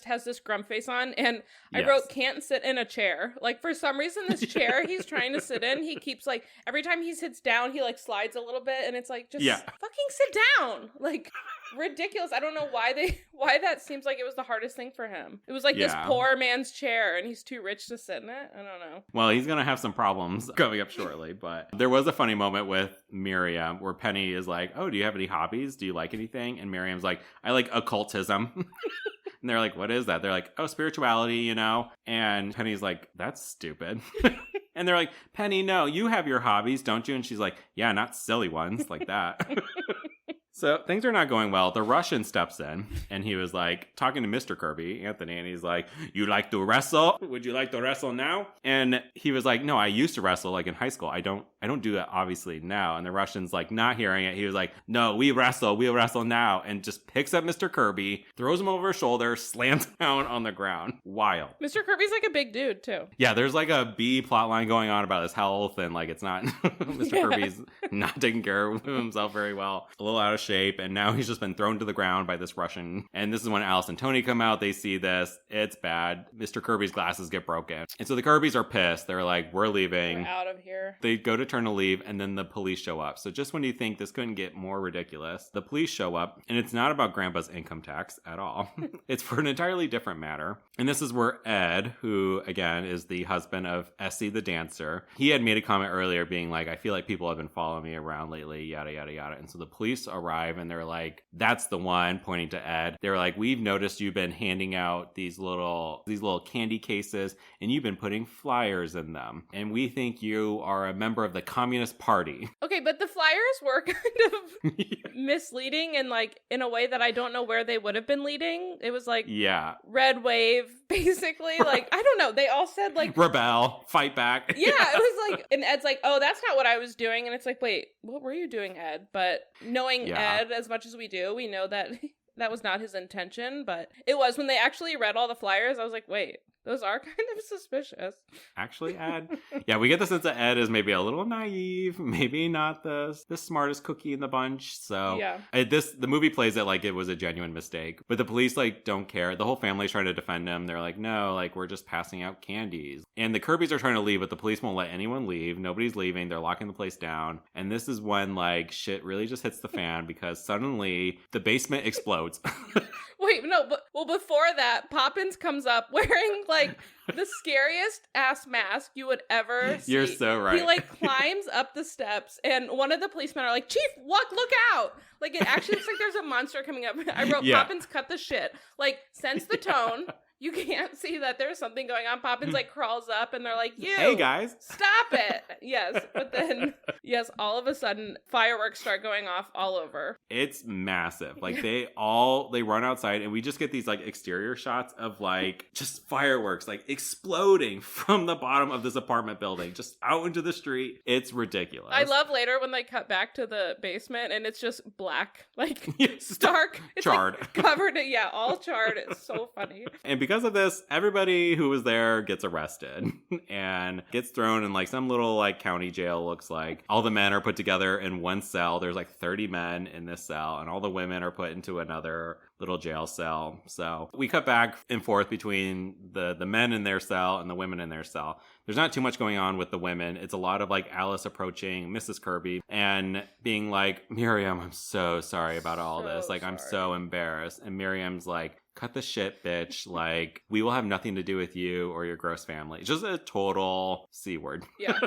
has this grump face on, and I wrote, can't sit in a chair. Like, for some reason, this chair he's trying to sit in, he keeps, like, every time he sits down, he, like, slides a little bit, and it's like, just fucking sit down. Like, ridiculous. I don't know why that seems like it was the hardest thing for him. It was like this poor man's chair, and he's too rich to sit in it. I don't know. Well, he's gonna have some problems coming up shortly, but there was a funny moment with Miriam where Penny is like, oh, do you have any hobbies? Do you like anything? And Miriam's like, I like occultism. And they're like, what is that? They're like, oh, spirituality, you know? And Penny's like, that's stupid. And they're like, Penny, no, you have your hobbies, don't you? And she's like, yeah, not silly ones like that. So things are not going well. The Russian steps in and he was like talking to Mr. Kirby, Anthony, and he's like, you like to wrestle? Would you like to wrestle now? And he was like, no, I used to wrestle like in high school. I don't do that obviously now. And the Russian's like not hearing it. He was like, no, we'll wrestle now. And just picks up Mr. Kirby, throws him over his shoulder, slams down on the ground. Wild. Mr. Kirby's like a big dude too. Yeah, there's like a B plot line going on about his health and like it's not, Mr. Kirby's not taking care of himself very well. A little out of shape, and now he's just been thrown to the ground by this Russian. And this is when Alice and Tony come out. They see this. It's bad. Mr. Kirby's glasses get broken. And so the Kirbys are pissed. They're like, we're leaving. We're out of here. They go to turn to leave, and then the police show up. So just when you think this couldn't get more ridiculous, the police show up, and it's not about Grandpa's income tax at all. It's for an entirely different matter. And this is where Ed, who again is the husband of Essie the dancer, he had made a comment earlier being like, I feel like people have been following me around lately, yada, yada, yada. And so the police arrive and they're like, that's the one, pointing to Ed. They're like, we've noticed you've been handing out these little candy cases and you've been putting flyers in them. And we think you are a member of the Communist Party. Okay, but the flyers were kind of misleading and like in a way that I don't know where they would have been leading. It was like, yeah, red wave, basically. Like, I don't know. They all said like, rebel, fight back. Yeah, it was like, and Ed's like, oh, that's not what I was doing. And it's like, wait, what were you doing, Ed? But knowing Ed as much as we do, we know that that was not his intention. But it was when they actually read all the flyers. I was like, wait, those are kind of suspicious. Actually, Ed. Yeah, we get the sense that Ed is maybe a little naive, maybe not the smartest cookie in the bunch. So yeah. The movie plays it like it was a genuine mistake. But the police like don't care. The whole family's trying to defend him. They're like, no, like we're just passing out candies. And the Kirbys are trying to leave, but the police won't let anyone leave. Nobody's leaving. They're locking the place down. And this is when like shit really just hits the fan because suddenly the basement explodes. Wait, no, but well, before that, Poppins comes up wearing like the scariest ass mask you would ever see. You're so right. He like climbs up the steps, and one of the policemen are like, "Chief, look out!" Like it actually looks like there's a monster coming up. I wrote, Poppins, cut the shit. Like sense the tone. You can't see that there's something going on. Poppins like crawls up and they're like, hey guys, stop it. Yes. But then, yes, all of a sudden fireworks start going off all over. It's massive. Like they run outside and we just get these like exterior shots of like just fireworks like exploding from the bottom of this apartment building, just out into the street. It's ridiculous. I love later when they cut back to the basement and it's just black, like stark. It's charred. Like, covered. Yeah, all charred. It's so funny. And because of this, everybody who was there gets arrested and gets thrown in like some little like county jail. Looks like all the men are put together in one cell. There's like 30 men in this cell and all the women are put into another little jail cell. So we cut back and forth between the men in their cell and the women in their cell. There's not too much going on with the women. It's a lot of like Alice approaching Mrs. Kirby and being like, Miriam, I'm so sorry about all this. Like, I'm so embarrassed. And Miriam's like, cut the shit, bitch. Like, we will have nothing to do with you or your gross family. Just a total C word. Yeah.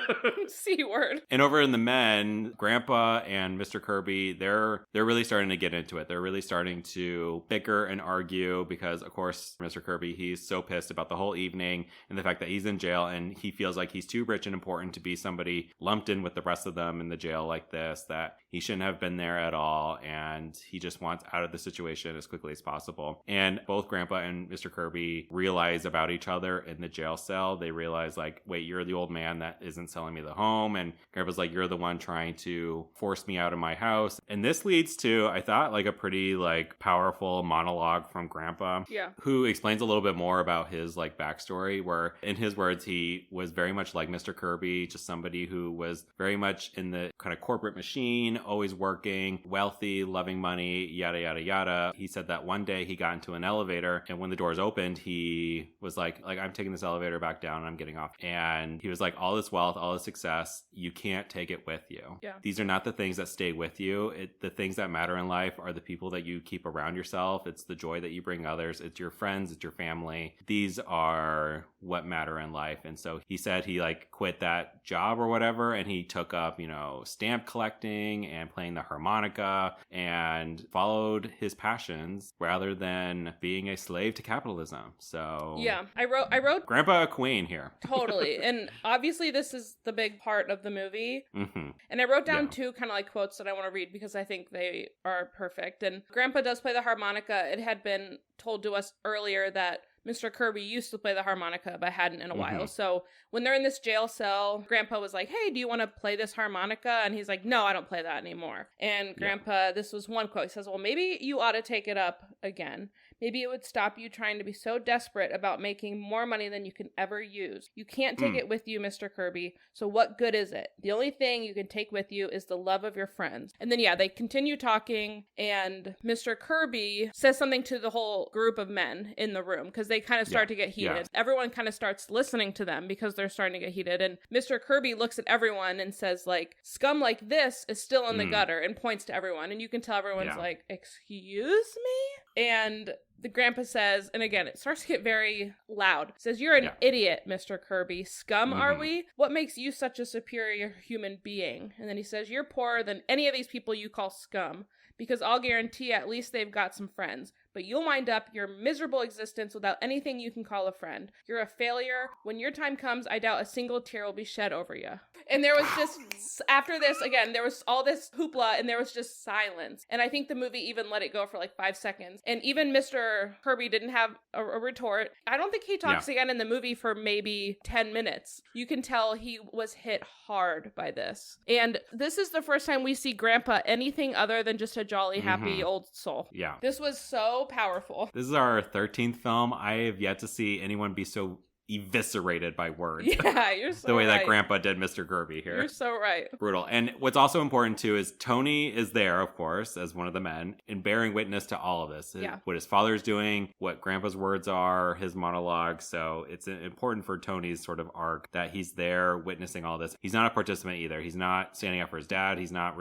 C word. And over in the men, Grandpa and Mr. Kirby, they're really starting to get into it. They're really starting to bicker and argue because, of course, Mr. Kirby, he's so pissed about the whole evening and the fact that he's in jail and he feels like he's too rich and important to be somebody lumped in with the rest of them in the jail like this, that he shouldn't have been there at all. And he just wants out of the situation as quickly as possible. And both Grandpa and Mr. Kirby realize about each other in the jail cell. They realize like, wait, you're the old man that isn't selling me the home. And Grandpa's like, you're the one trying to force me out of my house. And this leads to, I thought, like a pretty like powerful monologue from Grandpa. Yeah. Who explains a little bit more about his like backstory, where in his words, he was very much like Mr. Kirby, just somebody who was very much in the kind of corporate machine, always working, wealthy, loving money, yada, yada, yada. He said that one day he got into an elevator and when the doors opened, he was like, I'm taking this elevator back down and I'm getting off. And he was like, all this wealth, all this success, you can't take it with you. Yeah. These are not the things that stay with you. The things that matter in life are the people that you keep around yourself. It's the joy that you bring others. It's your friends. It's your family. These are what matter in life. And so he said he like quit that job or whatever and he took up, stamp collecting and playing the harmonica and followed his passions rather than being a slave to capitalism. So yeah, I wrote Grandpa Queen here. Totally. And obviously this is the big part of the movie. Mm-hmm. And I wrote down two kind of like quotes that I want to read because I think they are perfect. And Grandpa does play the harmonica. It had been told to us earlier that Mr. Kirby used to play the harmonica, but hadn't in a while. So when they're in this jail cell, Grandpa was like, hey, do you want to play this harmonica? And he's like, no, I don't play that anymore. And Grandpa, this was one quote. He says, well, maybe you ought to take it up again. Maybe it would stop you trying to be so desperate about making more money than you can ever use. You can't take it with you, Mr. Kirby. So what good is it? The only thing you can take with you is the love of your friends. And then, they continue talking, and Mr. Kirby says something to the whole group of men in the room because they kind of start to get heated. Yeah. Everyone kind of starts listening to them because they're starting to get heated. And Mr. Kirby looks at everyone and says, like, scum like this is still in the gutter, and points to everyone. And you can tell everyone's like, excuse me? And the Grandpa says, and again, it starts to get very loud, says, you're an idiot, Mr. Kirby. Scum, are we? What makes you such a superior human being? And then he says, you're poorer than any of these people you call scum, because I'll guarantee at least they've got some friends. But you'll wind up your miserable existence without anything you can call a friend. You're a failure. When your time comes, I doubt a single tear will be shed over you. And there was just, after this, again, there was all this hoopla and there was just silence. And I think the movie even let it go for like 5 seconds. And even Mr. Kirby didn't have a retort. I don't think he talks again in the movie for maybe 10 minutes. You can tell he was hit hard by this. And this is the first time we see Grandpa anything other than just a jolly, happy old soul. Yeah. This was so powerful. This is our 13th film. I have yet to see anyone be so eviscerated by words. Yeah, you're so the way right. that Grandpa did Mr. Kirby here. You're so right. Brutal. And what's also important too is Tony is there, of course, as one of the men, and bearing witness to all of this. What his father's doing, what Grandpa's words are, his monologue. So it's important for Tony's sort of arc that he's there witnessing all this. He's not a participant either. He's not standing up for his dad. He's not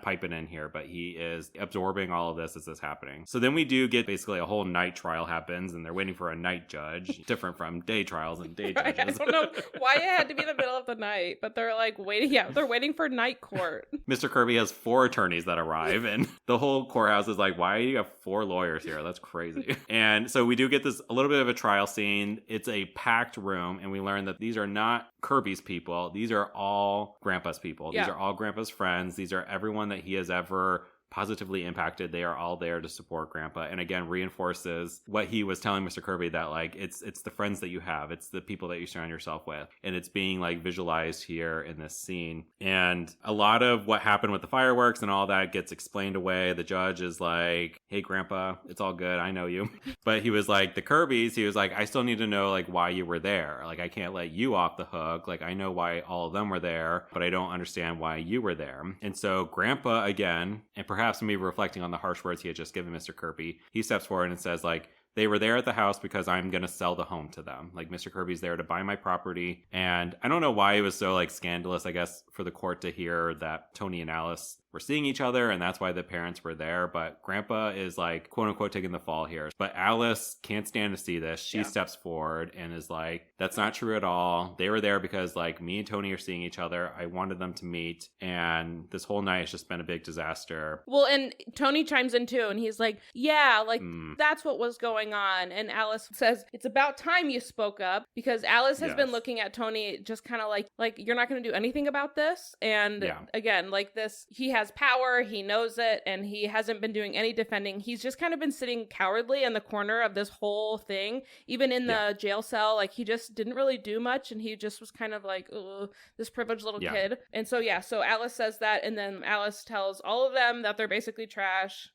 piping in here, but he is absorbing all of this as it's happening. So then we do get basically a whole night trial happens, and they're waiting for a night judge, different from day trials and day judges. I don't know why it had to be in the middle of the night, but they're like waiting. Yeah, they're waiting for night court. Mr. Kirby has 4 attorneys that arrive, and the whole courthouse is like, why do you have 4 lawyers here? That's crazy. And so we do get this a little bit of a trial scene. It's a packed room, and we learn that these are not Kirby's people. These are all Grandpa's people. These are all Grandpa's friends. These are everyone that he has ever positively impacted. They are all there to support Grandpa, and again reinforces what he was telling Mr. Kirby, that like it's the friends that you have, it's the people that you surround yourself with, and it's being like visualized here in this scene. And a lot of what happened with the fireworks and all that gets explained away. The judge is like, hey Grandpa, it's all good, I know you. But he was like, the Kirbys, he was like, I still need to know like why you were there. Like I can't let you off the hook. Like I know why all of them were there, but I don't understand why you were there. And so Grandpa again, and perhaps me reflecting on the harsh words he had just given Mr. Kirby, he steps forward and says like, they were there at the house because I'm going to sell the home to them. Like Mr. Kirby's there to buy my property. And I don't know why it was so like scandalous, I guess, for the court to hear that Tony and Alice were seeing each other, and that's why the parents were there. But Grandpa is like, quote unquote, taking the fall here. But Alice can't stand to see this. She steps forward and is like, that's not true at all. They were there because like me and Tony are seeing each other. I wanted them to meet, and this whole night has just been a big disaster. Well, and Tony chimes in too, and he's like, yeah, like that's what was going on. And Alice says, it's about time you spoke up, because Alice has been looking at Tony just kind of like you're not going to do anything about this. And again, like this, he has power, he knows it, and he hasn't been doing any defending. He's just kind of been sitting cowardly in the corner of this whole thing, even in the jail cell. Like he just didn't really do much, and he just was kind of like, oh, this privileged little kid. And so so Alice says that, and then Alice tells all of them that they're basically trash.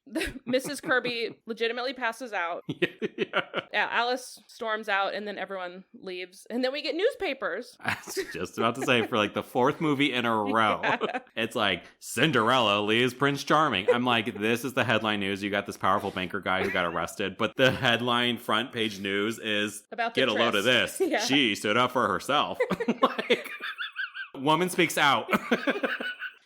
Mrs. Kirby legitimately passes out. Alice storms out, and then everyone leaves, and then we get newspapers. I was just about to say, for like the 4th movie in a row, it's like Cinderella leaves Prince Charming. I'm like, this is the headline news. You got this powerful banker guy who got arrested, but the headline front page news is about get a load of this. She stood up for herself. Like, woman speaks out.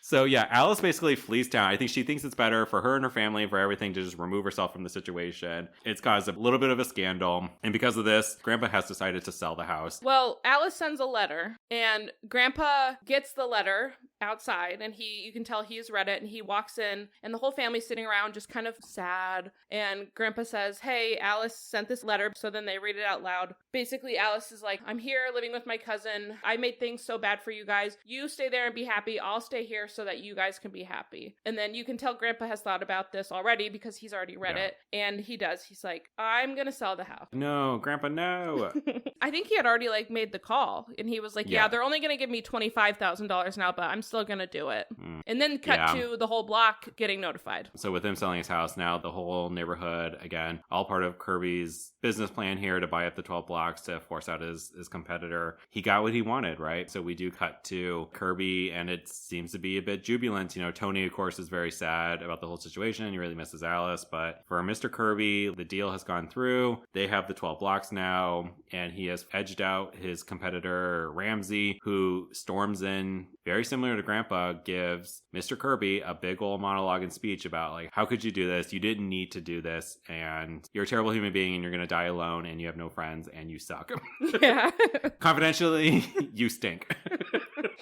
So Alice basically flees town. I think she thinks it's better for her and her family, for everything, to just remove herself from the situation. It's caused a little bit of a scandal. And because of this, Grandpa has decided to sell the house. Well, Alice sends a letter, and Grandpa gets the letter, outside, and you can tell he's read it, and he walks in, and the whole family's sitting around just kind of sad, and Grandpa says, hey, Alice sent this letter, so then they read it out loud. Basically, Alice is like, I'm here living with my cousin. I made things so bad for you guys. You stay there and be happy. I'll stay here so that you guys can be happy. And then you can tell Grandpa has thought about this already because he's already read it, and he does. He's like, I'm gonna sell the house. No, Grandpa, no. I think he had already like made the call, and he was like, yeah, they're only gonna give me $25,000 now, but I'm still gonna do it. And then cut to the whole block getting notified. So with him selling his house, now the whole neighborhood, again, all part of Kirby's business plan here to buy up the 12 blocks to force out his competitor. He got what he wanted, right? So we do cut to Kirby, and it seems to be a bit jubilant. You know, Tony, of course, is very sad about the whole situation. He really misses Alice. But for Mr. Kirby, the deal has gone through. They have the 12 blocks now, and he has edged out his competitor, Ramsey, who storms in, very similar to Grandpa, gives Mr. Kirby a big old monologue and speech about, like, how could you do this? You didn't need to do this, and you're a terrible human being, and you're going to die alone, and you have no friends, and you suck. Yeah. Confidentially, you stink.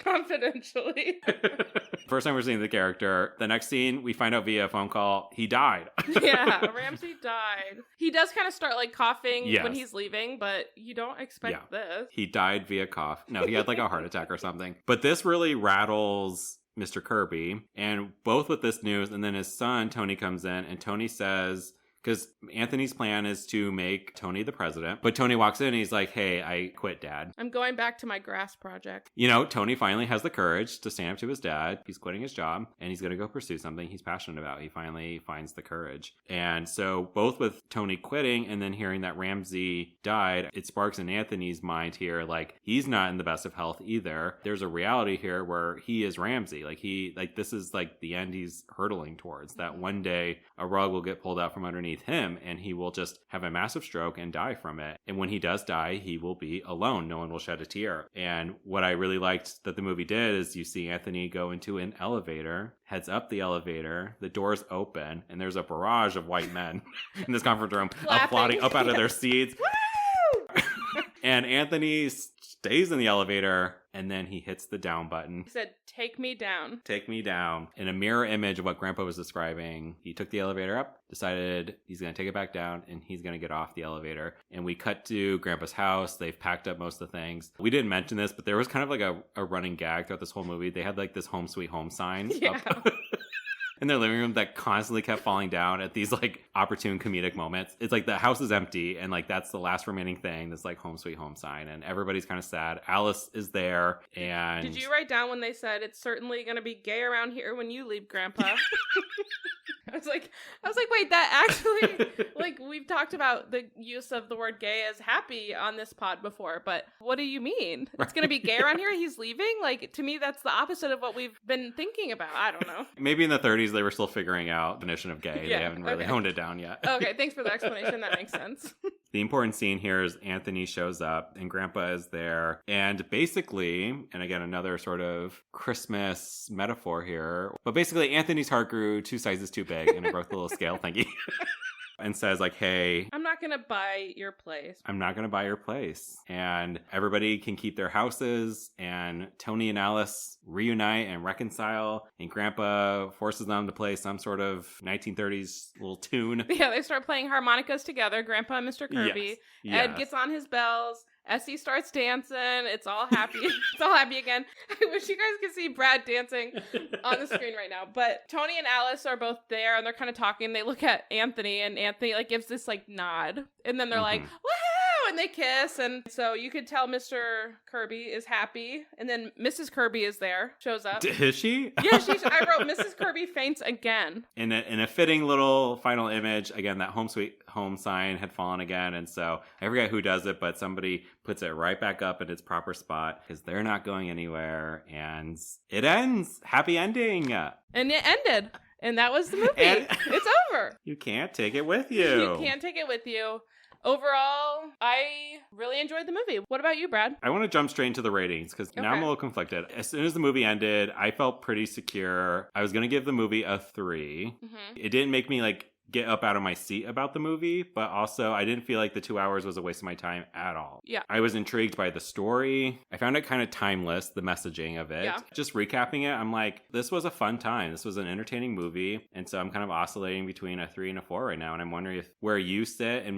Confidentially. First time we're seeing the character. The next scene, we find out via a phone call, he died. Yeah, Ramsey died. He does kind of start like coughing when he's leaving, but you don't expect this. He died via cough. No, he had like a heart attack or something. But this really rattles Mr. Kirby. And both with this news, and then his son, Tony, comes in, and Tony says, because Anthony's plan is to make Tony the president. But Tony walks in and he's like, hey, I quit, Dad. I'm going back to my grass project. You know, Tony finally has the courage to stand up to his dad. He's quitting his job and he's going to go pursue something he's passionate about. He finally finds the courage. And so both with Tony quitting and then hearing that Ramsey died, it sparks in Anthony's mind here, like, he's not in the best of health either. There's a reality here where he is Ramsey. Like, this is like the end he's hurtling towards, that one day a rug will get pulled out from underneath him and he will just have a massive stroke and die from it. And when he does die, he will be alone. No one will shed a tear. And what I really liked that the movie did is you see Anthony go into an elevator, heads up the elevator, the doors open, and there's a barrage of white men in this conference room applauding up out of their seats. Woo! And Anthony stays in the elevator, and then he hits the down button. He said, take me down. Take me down. In a mirror image of what Grandpa was describing, he took the elevator up, decided he's going to take it back down, and he's going to get off the elevator. And we cut to Grandpa's house. They've packed up most of the things. We didn't mention this, but there was kind of like a running gag throughout this whole movie. They had like this home sweet home sign up in their living room that constantly kept falling down at these like opportune comedic moments. It's like the house is empty and like that's the last remaining thing, this like home sweet home sign, and everybody's kind of sad. Alice is there. And did you write down when they said it's certainly going to be gay around here when you leave, Grandpa? I was like, wait, that actually, like, we've talked about the use of the word gay as happy on this pod before, but what do you mean? It's going to be gay around here? He's leaving? Like, to me, that's the opposite of what we've been thinking about. I don't know. Maybe in the 30s, they were still figuring out the definition of gay. Yeah, they haven't really honed it down yet. Okay, thanks for the explanation. That makes sense. The important scene here is Anthony shows up and Grandpa is there. And basically, and again, another sort of Christmas metaphor here, but basically Anthony's heart grew 2 sizes too big and it broke the little scale thingy. And says like, hey, I'm not going to buy your place. I'm not going to buy your place. And everybody can keep their houses. And Tony and Alice reunite and reconcile. And Grandpa forces them to play some sort of 1930s little tune. Yeah, they start playing harmonicas together, Grandpa and Mr. Kirby. Yes. Ed gets on his bells. Essie starts dancing. It's all happy. It's all happy again. I wish you guys could see Brad dancing on the screen right now. But Tony and Alice are both there and they're kind of talking. They look at Anthony and Anthony like gives this like nod. And then they're like, woohoo! And they kiss. And so you could tell Mr. Kirby is happy. And then Mrs. Kirby is there, shows up. Is she? Yeah, I wrote Mrs. Kirby faints again. In a fitting little final image, again, that home sweet home sign had fallen again. And so I forget who does it, but somebody puts it right back up in its proper spot because they're not going anywhere. And it ends. Happy ending. And it ended. And that was the movie. It's over. You can't take it with you. You can't take it with you. Overall, I really enjoyed the movie. What about you, Brad? I want to jump straight into the ratings because now I'm a little conflicted. As soon as the movie ended, I felt pretty secure. I was going to give the movie a 3. Mm-hmm. It didn't make me like get up out of my seat about the movie, but also I didn't feel like the 2 hours was a waste of my time at all. Yeah. I was intrigued by the story. I found it kind of timeless, the messaging of it. Yeah. Just recapping it, I'm like, this was a fun time. This was an entertaining movie. And so I'm kind of oscillating between a 3 and a 4 right now. And I'm wondering where you sit and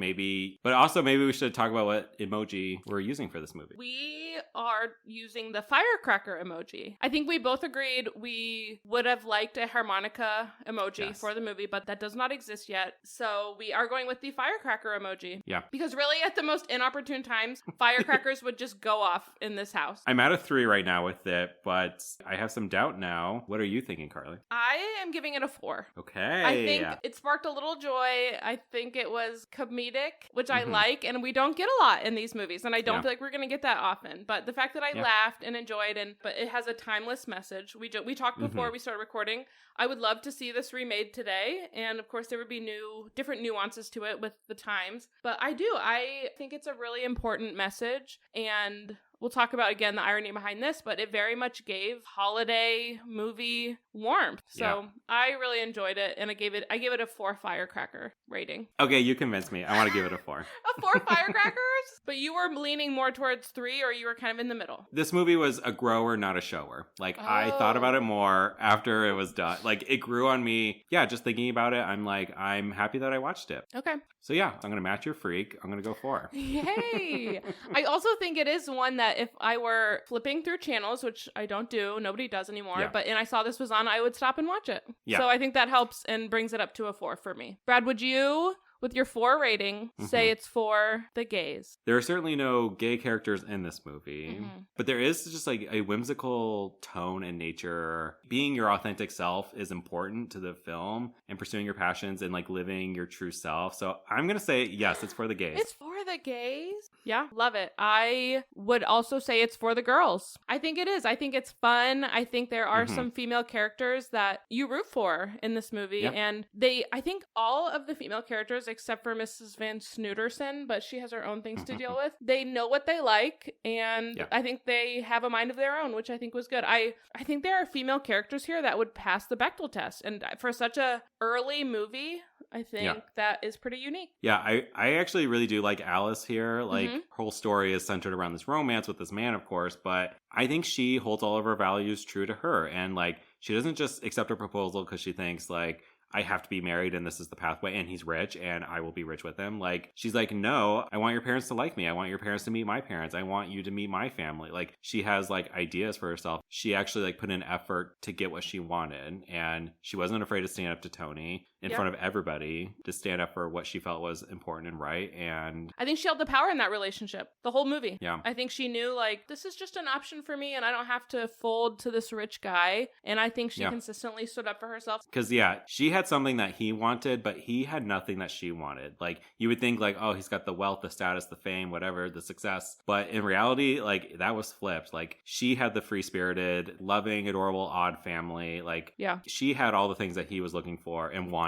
but also maybe we should talk about what emoji we're using for this movie. We are using the firecracker emoji. I think we both agreed we would have liked a harmonica emoji for the movie, but that does not exist yet. So we are going with the firecracker emoji. Yeah. Because really at the most inopportune times, firecrackers would just go off in this house. I'm at a 3 right now with it, but I have some doubt now. What are you thinking, Carly? I am giving it a 4. Okay. I think it sparked a little joy. I think it was comedic, which I like, and we don't get a lot in these movies, and I don't feel like we're going to get that often. But the fact that I laughed and enjoyed, but it has a timeless message. We talked before we started recording. I would love to see this remade today, and of course there would be different nuances to it with the times. But I think it's a really important message, and we'll talk about, again, the irony behind this, but it very much gave holiday movie warmth. So I really enjoyed it, and I gave it a 4 firecracker rating. Okay, you convinced me. I want to give it a 4. A 4 firecrackers? But you were leaning more towards 3, or you were kind of in the middle? This movie was a grower, not a shower. Like, I thought about it more after it was done. Like, it grew on me. Yeah, just thinking about it, I'm like, I'm happy that I watched it. Okay. So yeah, I'm going to match your freak. I'm going to go 4. Yay! I also think it is one that if I were flipping through channels, which I don't do, nobody does anymore, and I saw this was on, I would stop and watch it. Yeah. So I think that helps and brings it up to a 4 for me. Brad, would you, with your 4 rating, say it's for the gays? There are certainly no gay characters in this movie, but there is just like a whimsical tone and nature. Being your authentic self is important to the film, and pursuing your passions and like living your true self. So I'm going to say, yes, it's for the gays. It's for the gays? Yeah, love it. I would also say it's for the girls. I think it is. I think it's fun. I think there are some female characters that you root for in this movie. Yep. And I think all of the female characters, except for Mrs. Van Snooderson, but she has her own things to deal with, they know what they like. And I think they have a mind of their own, which I think was good. I think there are female characters here that would pass the Bechdel test. And for such a early movie, I think that is pretty unique. Yeah, I actually really do like Alice here. Like, her whole story is centered around this romance with this man, of course, but I think she holds all of her values true to her. And, like, she doesn't just accept a proposal because she thinks, like, I have to be married and this is the pathway and he's rich and I will be rich with him. Like, she's like, no, I want your parents to like me. I want your parents to meet my parents. I want you to meet my family. Like, she has like ideas for herself. She actually like put in effort to get what she wanted, and she wasn't afraid to stand up to Tony in front of everybody to stand up for what she felt was important and right. And I think she held the power in that relationship the whole movie. Yeah. I think she knew, like, this is just an option for me and I don't have to fold to this rich guy. And I think she consistently stood up for herself. Because she had something that he wanted, but he had nothing that she wanted. Like, you would think like, oh, he's got the wealth, the status, the fame, whatever, the success. But in reality, like, that was flipped. Like, she had the free-spirited, loving, adorable, odd family. Like, she had all the things that he was looking for and wanted,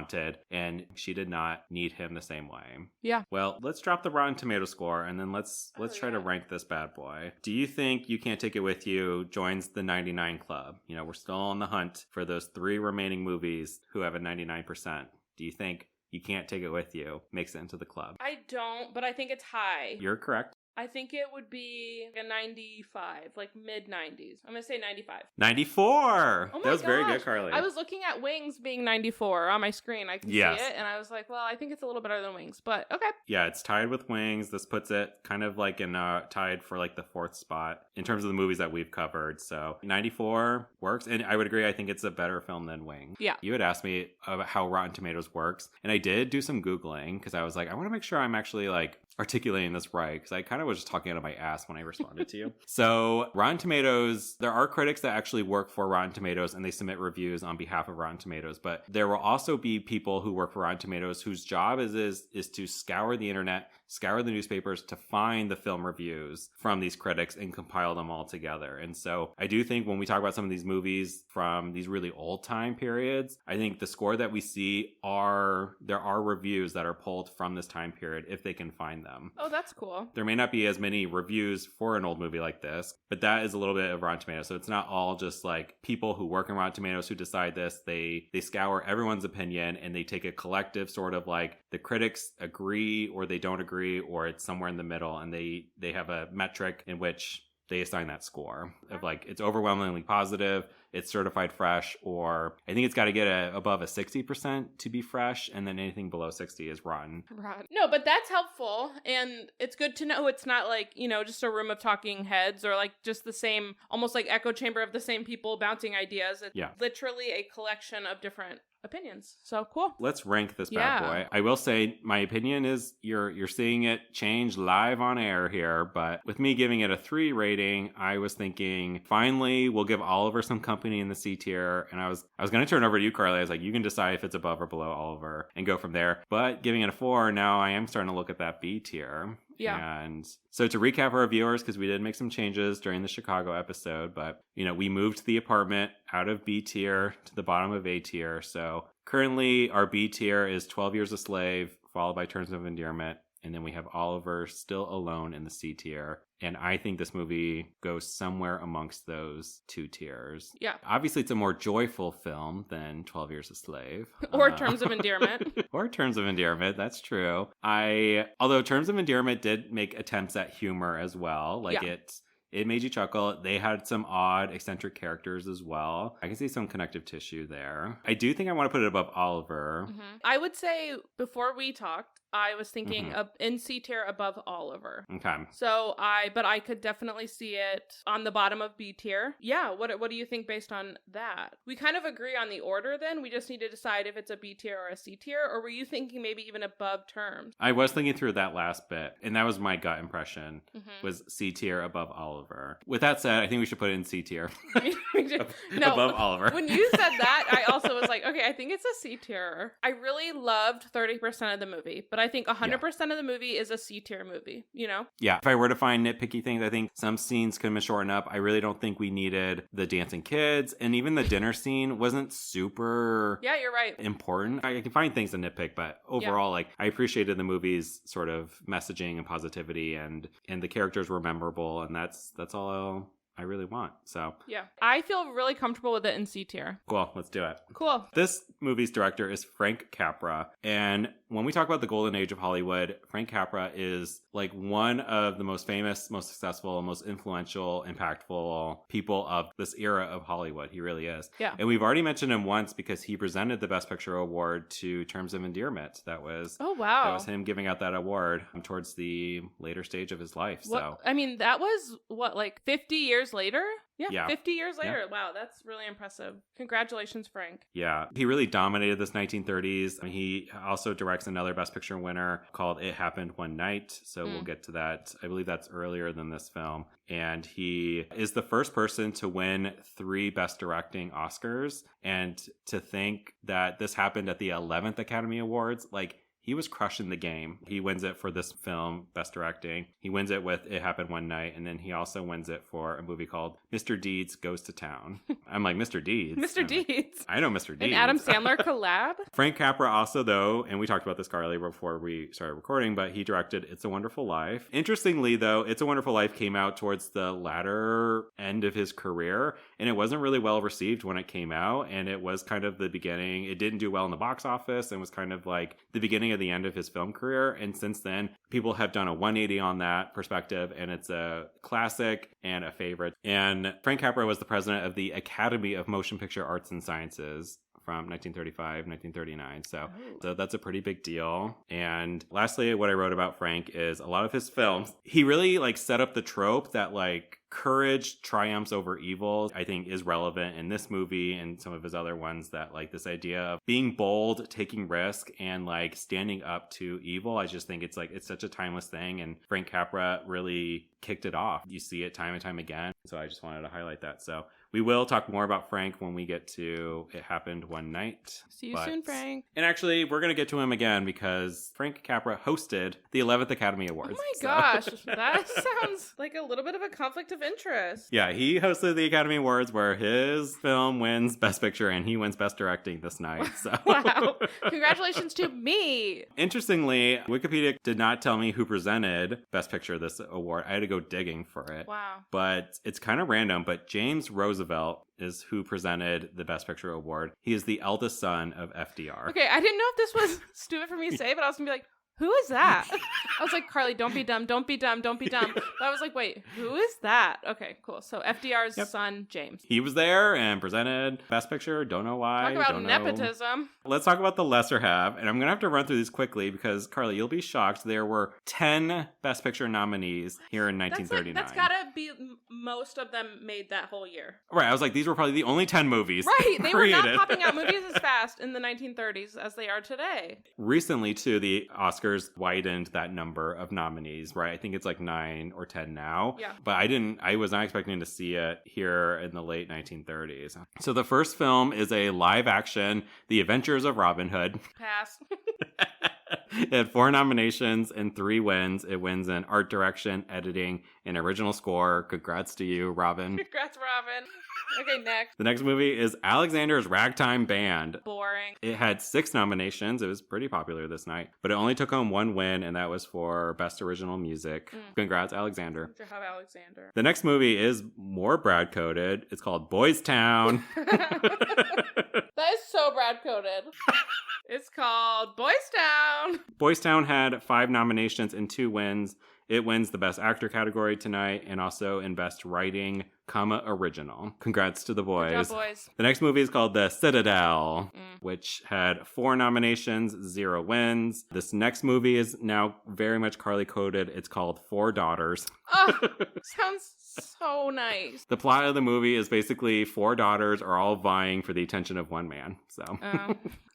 and she did not need him the same way. Yeah. Well, let's drop the Rotten Tomato score, and then let's try to rank this bad boy. Do you think You Can't Take It With You joins the 99 Club? You know, we're still on the hunt for those 3 remaining movies who have a 99%. Do you think You Can't Take It With You makes it into the club? I don't, but I think it's high. You're correct. I think it would be a 95, like mid-90s. I'm going to say 95. 94! Oh my that was gosh. very good, Carly. I was looking at Wings being 94 on my screen. I can see it, and I was like, well, I think it's a little better than Wings, but okay. Yeah, it's tied with Wings. This puts it kind of like in tied for like the 4th spot in terms of the movies that we've covered. So 94 works, and I would agree. I think it's a better film than Wings. Yeah. You had asked me about how Rotten Tomatoes works, and I did do some Googling because I was like, I want to make sure I'm actually like articulating this right, because I kind of was just talking out of my ass when I responded to you. So Rotten Tomatoes, there are critics that actually work for Rotten Tomatoes and they submit reviews on behalf of Rotten Tomatoes, but there will also be people who work for Rotten Tomatoes whose job is to scour the internet, scour the newspapers to find the film reviews from these critics and compile them all together. And so I do think when we talk about some of these movies from these really old time periods, I think the score that we see there are reviews that are pulled from this time period if they can find them. them. Oh, that's cool. There may not be as many reviews for an old movie like this, but that is a little bit of Rotten Tomatoes. So it's not all just like people who work in Rotten Tomatoes who decide this. They scour everyone's opinion and they take a collective sort of like the critics agree or they don't agree, or it's somewhere in the middle, and they have a metric in which they assign that score of like it's overwhelmingly positive, it's certified fresh, or I think it's got to get above a 60% to be fresh, and then anything below 60 is rotten. Rotten. No, but that's helpful, and it's good to know it's not like, just a room of talking heads or like just the same, almost like echo chamber of the same people bouncing ideas. It's literally a collection of different opinions. So cool. Let's rank this bad boy. I will say my opinion is you're seeing it change live on air here, but with me giving it a 3 rating, I was thinking finally we'll give Oliver some company in the C tier, and I was going to turn over to you, Carly. I was like, you can decide if it's above or below Oliver and go from there. But giving it a 4, now I am starting to look at that B tier. Yeah. And so to recap our viewers, because we did make some changes during the Chicago episode, but, we moved the apartment out of B tier to the bottom of A tier. So currently our B tier is 12 Years a Slave, followed by Terms of Endearment. And then we have Oliver still alone in the C tier. And I think this movie goes somewhere amongst those 2 tiers. Yeah. Obviously, it's a more joyful film than 12 Years a Slave. Or Terms of Endearment. Or Terms of Endearment, that's true. Although Terms of Endearment did make attempts at humor as well. Like it made you chuckle. They had some odd, eccentric characters as well. I can see some connective tissue there. I do think I want to put it above Oliver. Mm-hmm. I would say before we talked, I was thinking in C tier above Oliver. Okay. So but I could definitely see it on the bottom of B tier. Yeah. What do you think based on that? We kind of agree on the order then. We just need to decide if it's a B tier or a C tier, or were you thinking maybe even above Terms? I was thinking through that last bit, and that was my gut impression, was C tier above Oliver. With that said, I think we should put it in C tier. No, above Oliver. When you said that, I also was like, okay, I think it's a C tier. I really loved 30% of the movie, but I think 100% of the movie is a C tier movie, Yeah. If I were to find nitpicky things, I think some scenes could have been shortened up. I really don't think we needed the dancing kids, and even the dinner scene wasn't super you're right. important. I can find things to nitpick, but overall, like I appreciated the movie's sort of messaging and positivity, and the characters were memorable, and that's all I really want. So yeah, I feel really comfortable with it in C tier. Cool, let's do it. Cool. This movie's director is Frank Capra, and when we talk about the golden age of Hollywood, Frank Capra is like one of the most famous, most successful, most influential, impactful people of this era of Hollywood. He really is. Yeah. And we've already mentioned him once because he presented the Best Picture award to Terms of Endearment. That was That was him giving out that award towards the later stage of his life. So I mean, that was like 50 years later? Yeah. 50 years later. Yeah. Wow, that's really impressive. Congratulations, Frank. Yeah, he really dominated this 1930s. I mean, he also directs another Best Picture winner called It Happened One Night. So we'll get to that. I believe that's earlier than this film. And he is the first person to win 3 Best Directing Oscars. And to think that this happened at the 11th Academy Awards, like, he was crushing the game. He wins it for this film, Best Directing. He wins it with It Happened One Night. And then he also wins it for a movie called Mr. Deeds Goes to Town. I'm like, Mr. Deeds? Mr. Deeds. I know Mr. Deeds. An Adam Sandler collab? Frank Capra also, though, and we talked about this, Carly, before we started recording, but he directed It's a Wonderful Life. Interestingly, though, It's a Wonderful Life came out towards the latter end of his career, and it wasn't really well received when it came out, and it was kind of the beginning. It didn't do well in the box office, and was kind of like the beginning of the end of his film career. And since then, people have done a 180 on that perspective, and it's a classic and a favorite. And Frank Capra was the president of the Academy of Motion Picture Arts and Sciences from 1935, 1939. So that's a pretty big deal. And lastly, what I wrote about Frank is a lot of his films, he really like set up the trope that like courage triumphs over evil. I think is relevant in this movie and some of his other ones, that like this idea of being bold, taking risk, and like standing up to evil. I just think it's like, it's such a timeless thing, and Frank Capra really kicked it off. You see it time and time again. So I just wanted to highlight that. So We will talk more about Frank when we get to It Happened One Night. See you soon, Frank. And actually, we're going to get to him again because Frank Capra hosted the 11th Academy Awards. Oh my gosh, that sounds like a little bit of a conflict of interest. Yeah, he hosted the Academy Awards where his film wins Best Picture and he wins Best Directing this night. So Wow. Congratulations to me. Interestingly, Wikipedia did not tell me who presented Best Picture this award. I had to go digging for it. Wow. But it's kind of random, but James Roosevelt is who presented the Best Picture award. He is the eldest son of FDR. Okay, I didn't know if this was stupid for me to say, but I was going to be like, who is that? I was like, Carly, don't be dumb, don't be dumb, don't be dumb. But I was like, wait, who is that? Okay, cool. So FDR's son, James. He was there and presented Best Picture. Don't know why. Talk about don't nepotism. Know. Let's talk about the lesser half. And I'm going to have to run through these quickly because, Carly, you'll be shocked. There were 10 Best Picture nominees here in 1939. That's got to be most of them made that whole year. Right. I was like, these were probably the only 10 movies. Right. They were created. not popping out movies as fast in the 1930s as they are today. Recently, too, the Oscars widened that number of nominees, right? I think it's like 9 or 10 now. Yeah. But I was not expecting to see it here in the late 1930s. So the first film is a live action, The Adventures of Robin Hood. Pass. It had 4 nominations and 3 wins. It wins in art direction, editing, and original score. Congrats to you, Robin. Congrats, Robin. Okay, next. The next movie is Alexander's Ragtime Band. Boring. It had 6 nominations. It was pretty popular this night, but it only took home 1 win, and that was for Best Original Music. Congrats, Alexander. Good job, Alexander. The next movie is more Brad-coded. It's called Boys Town. That is so Brad-coded. It's called Boys Town. Boys Town had 5 nominations and 2 wins. It wins the Best Actor category tonight and also in Best Writing, Original. Congrats to the boys. Good job, boys. The next movie is called The Citadel, which had 4 nominations, 0 wins. This next movie is now very much Carly coded. It's called Four Daughters. Oh, sounds so nice. The plot of the movie is basically 4 daughters are all vying for the attention of one man. So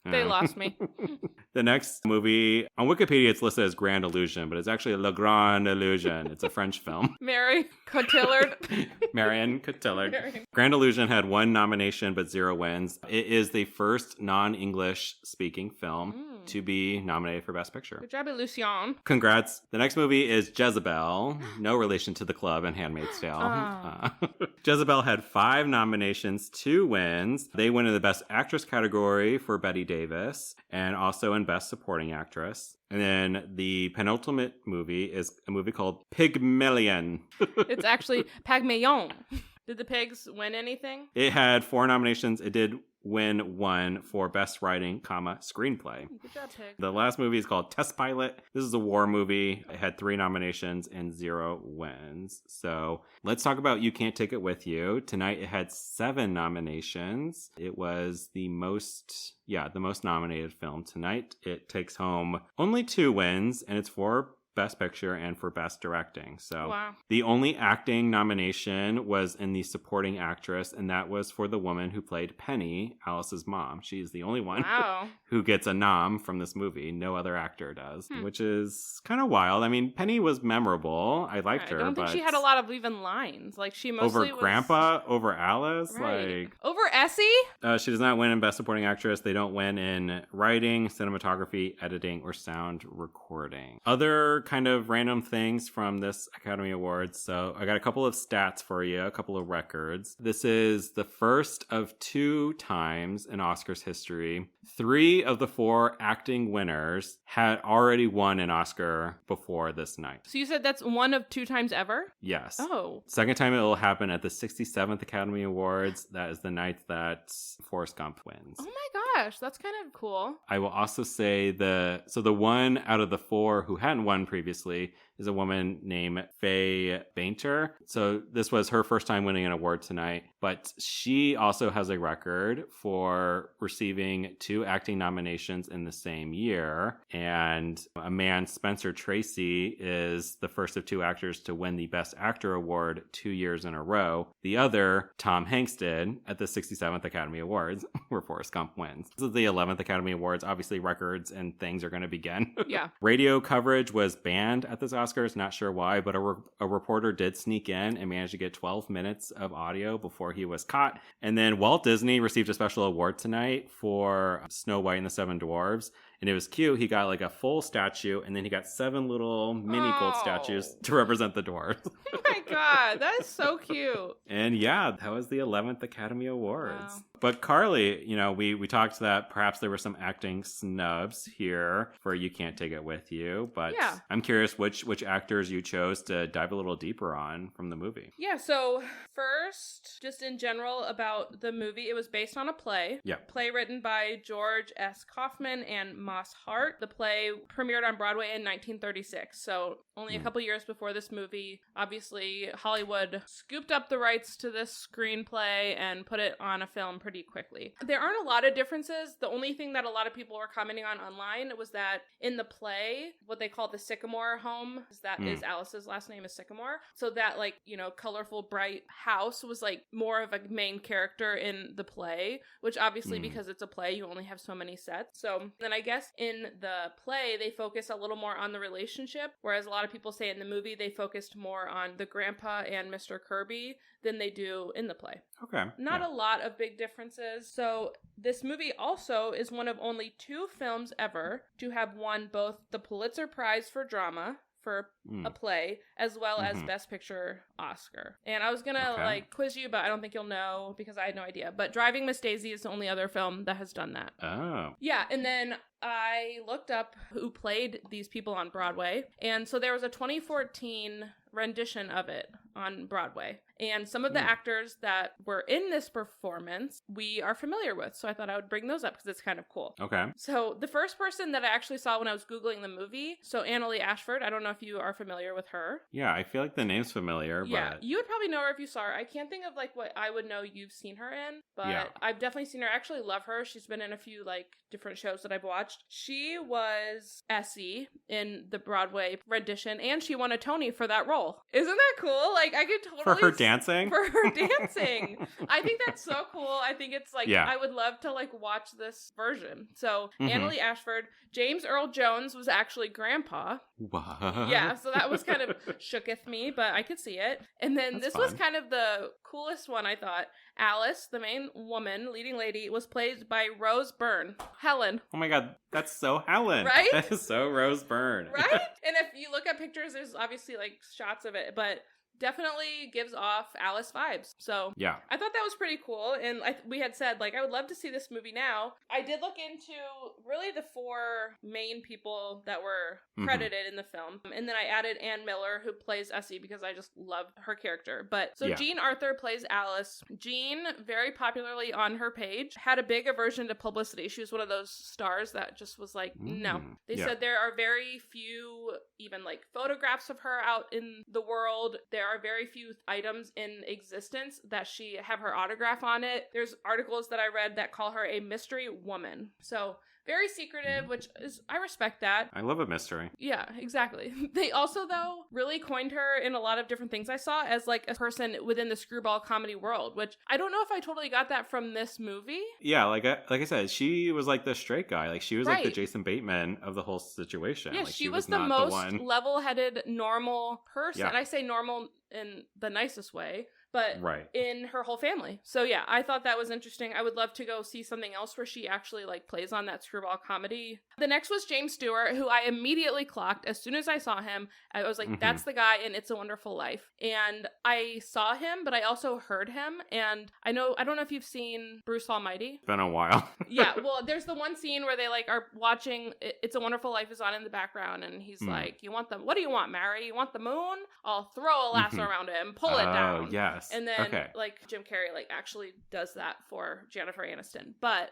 they lost me. The next movie, on Wikipedia, it's listed as Grand Illusion, but it's actually Le Grand Illusion. It's a French film. Mary Cotillard. Marion Cotillard. Grand Illusion had 1 nomination, but 0 wins. It is the first non-English speaking film to be nominated for Best Picture. Good job, Lucien. Congrats. The next movie is Jezebel. No relation to The Club and Handmaid's Tale. Jezebel had 5 nominations, 2 wins. They win in the Best Actress category for Bette Davis and also in Best Supporting Actress. And then the penultimate movie is a movie called Pygmalion. It's actually Pygmalion. Did the pigs win anything? It had 4 nominations. It did win 1 for Best Writing, Screenplay. Good job, pig. The last movie is called Test Pilot. This is a war movie. It had 3 nominations and 0 wins. So let's talk about You Can't Take It With You. Tonight it had 7 nominations. It was the most nominated film tonight. It takes home only 2 wins, and it's for Best Picture and for Best Directing. So The only acting nomination was in the supporting actress, and that was for the woman who played Penny, Alice's mom. She's the only one who gets a nom from this movie. No other actor does, which is kind of wild. I mean, Penny was memorable. I liked her. I don't think she had a lot of even lines. Like, she mostly over Grandpa, over Alice, over Essie. She does not win in Best Supporting Actress. They don't win in writing, cinematography, editing, or sound recording. Other kind of random things from this Academy Awards. So I got a couple of stats for you, a couple of records. This is the first of 2 times in Oscars history. 3 of the 4 acting winners had already won an Oscar before this night. So you said that's 1 of 2 times ever? Yes. Oh. Second time it will happen at the 67th Academy Awards. That is the night that Forrest Gump wins. Oh my gosh, that's kind of cool. I will also say the 1 out of the 4 who hadn't won previously is a woman named Faye Bainter. So this was her first time winning an award tonight, but she also has a record for receiving 2 acting nominations in the same year. And a man, Spencer Tracy, is the first of 2 actors to win the Best Actor award 2 years in a row. The other, Tom Hanks, did at the 67th Academy Awards, where Forrest Gump wins. This is the 11th Academy Awards. Obviously, records and things are going to begin. Yeah. Radio coverage was banned at this Oscars. Not sure why, but a reporter did sneak in and managed to get 12 minutes of audio before he was caught. And then Walt Disney received a special award tonight for Snow White and the Seven Dwarfs. And it was cute. He got like a full statue, and then he got 7 little mini gold statues to represent the dwarves. Oh my god, that is so cute. And yeah, that was the 11th Academy Awards. Wow. But Carly, we talked that perhaps there were some acting snubs here for You Can't Take It With You. But yeah. I'm curious which actors you chose to dive a little deeper on from the movie. Yeah, so first, just in general about the movie, it was based on a play. Yeah. Play written by George S. Kaufman and Moss Hart. The play premiered on Broadway in 1936, so only a couple years before this movie. Obviously, Hollywood scooped up the rights to this screenplay and put it on a film pretty quickly. There aren't a lot of differences. The only thing that a lot of people were commenting on online was that in the play, what they call the Sycamore home, is Alice's last name is Sycamore. So that colorful, bright house was more of a main character in the play, which obviously because it's a play, you only have so many sets. So then I guess in the play, they focus a little more on the relationship, whereas a lot of people say in the movie, they focused more on the grandpa and Mr. Kirby than they do in the play. Okay. Not a lot of big differences. So this movie also is one of only 2 films ever to have won both the Pulitzer Prize for Drama for a play, as well as Best Picture Oscar. And I was gonna quiz you, but I don't think you'll know because I had no idea. But Driving Miss Daisy is the only other film that has done that. Oh. Yeah, and then I looked up who played these people on Broadway. And so there was a 2014 rendition of it on Broadway. And some of the actors that were in this performance we are familiar with. So I thought I would bring those up because it's kind of cool. Okay. So the first person that I actually saw when I was Googling the movie, so Annaleigh Ashford, I don't know if you are familiar with her. Yeah, I feel like the name's familiar. Yeah, but... you would probably know her if you saw her. I can't think of what I would know you've seen her in, but I've definitely seen her. I actually love her. She's been in a few different shows that I've watched. She was Essie in the Broadway rendition, and she won a Tony for that role. Isn't that cool? I could totally... For her dancing? For her dancing. I think that's so cool. I think it's I would love to watch this version. So Annaleigh Ashford, James Earl Jones was actually Grandpa. What? Yeah, so that was kind of shooketh me, but I could see it. And then this was kind of the coolest one, I thought. Alice, the main woman, leading lady, was played by Rose Byrne. Helen. Oh my god, that's so Helen. Right? That is so Rose Byrne. Right? And if you look at pictures, there's obviously shots of it, but definitely gives off Alice vibes. So yeah, I thought that was pretty cool. And we had said I would love to see this movie now. I did look into really the 4 main people that were credited in the film. And then I added Ann Miller, who plays Essie, because I just loved her character. But so Jean Arthur plays Alice. Jean, very popularly on her page, had a big aversion to publicity. She was one of those stars that just was no. They said there are very few even photographs of her out in the world. There are very few items in existence that she have her autograph on it. There's articles that I read that call her a mystery woman. So very secretive, which is, I respect that. I love a mystery. Yeah, exactly. They also, though, really coined her in a lot of different things I saw as a person within the screwball comedy world, which I don't know if I totally got that from this movie. Yeah, like I said, she was the straight guy. She was the Jason Bateman of the whole situation. Yeah, she was the most level-headed, normal person. Yeah. And I say normal in the nicest way, but in her whole family. So yeah, I thought that was interesting. I would love to go see something else where she actually plays on that screwball comedy. The next was James Stewart, who I immediately clocked as soon as I saw him. I was that's the guy in It's a Wonderful Life. And I saw him, but I also heard him. And I don't know if you've seen Bruce Almighty. It's been a while. Yeah, well, there's the one scene where they are watching It's a Wonderful Life is on in the background, and he's what do you want, Mary? You want the moon? I'll throw a lasso around it and pull it down. Oh, yes. And then Jim Carrey actually does that for Jennifer Aniston. But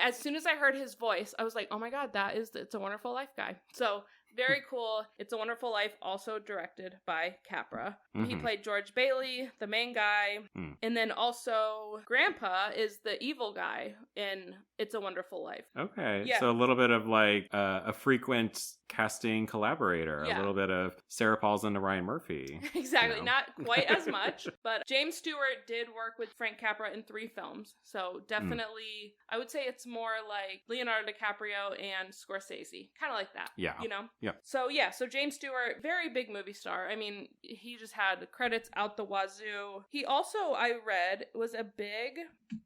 as soon as I heard his voice, I was like, oh my god, that is It's a Wonderful Life guy. So very cool. It's a Wonderful Life, also directed by Capra. He played George Bailey, the main guy. And then also Grandpa is the evil guy in It's a Wonderful Life. Okay. Yeah. So a little bit of a frequent casting collaborator. Yeah. A little bit of Sarah Paulson to Ryan Murphy. Exactly. Not quite as much. But James Stewart did work with Frank Capra in 3 films. So definitely, I would say it's more like Leonardo DiCaprio and Scorsese. Kind of like that. Yeah. Yeah. So James Stewart, very big movie star. I mean, he just had credits out the wazoo. He also, I read, was a big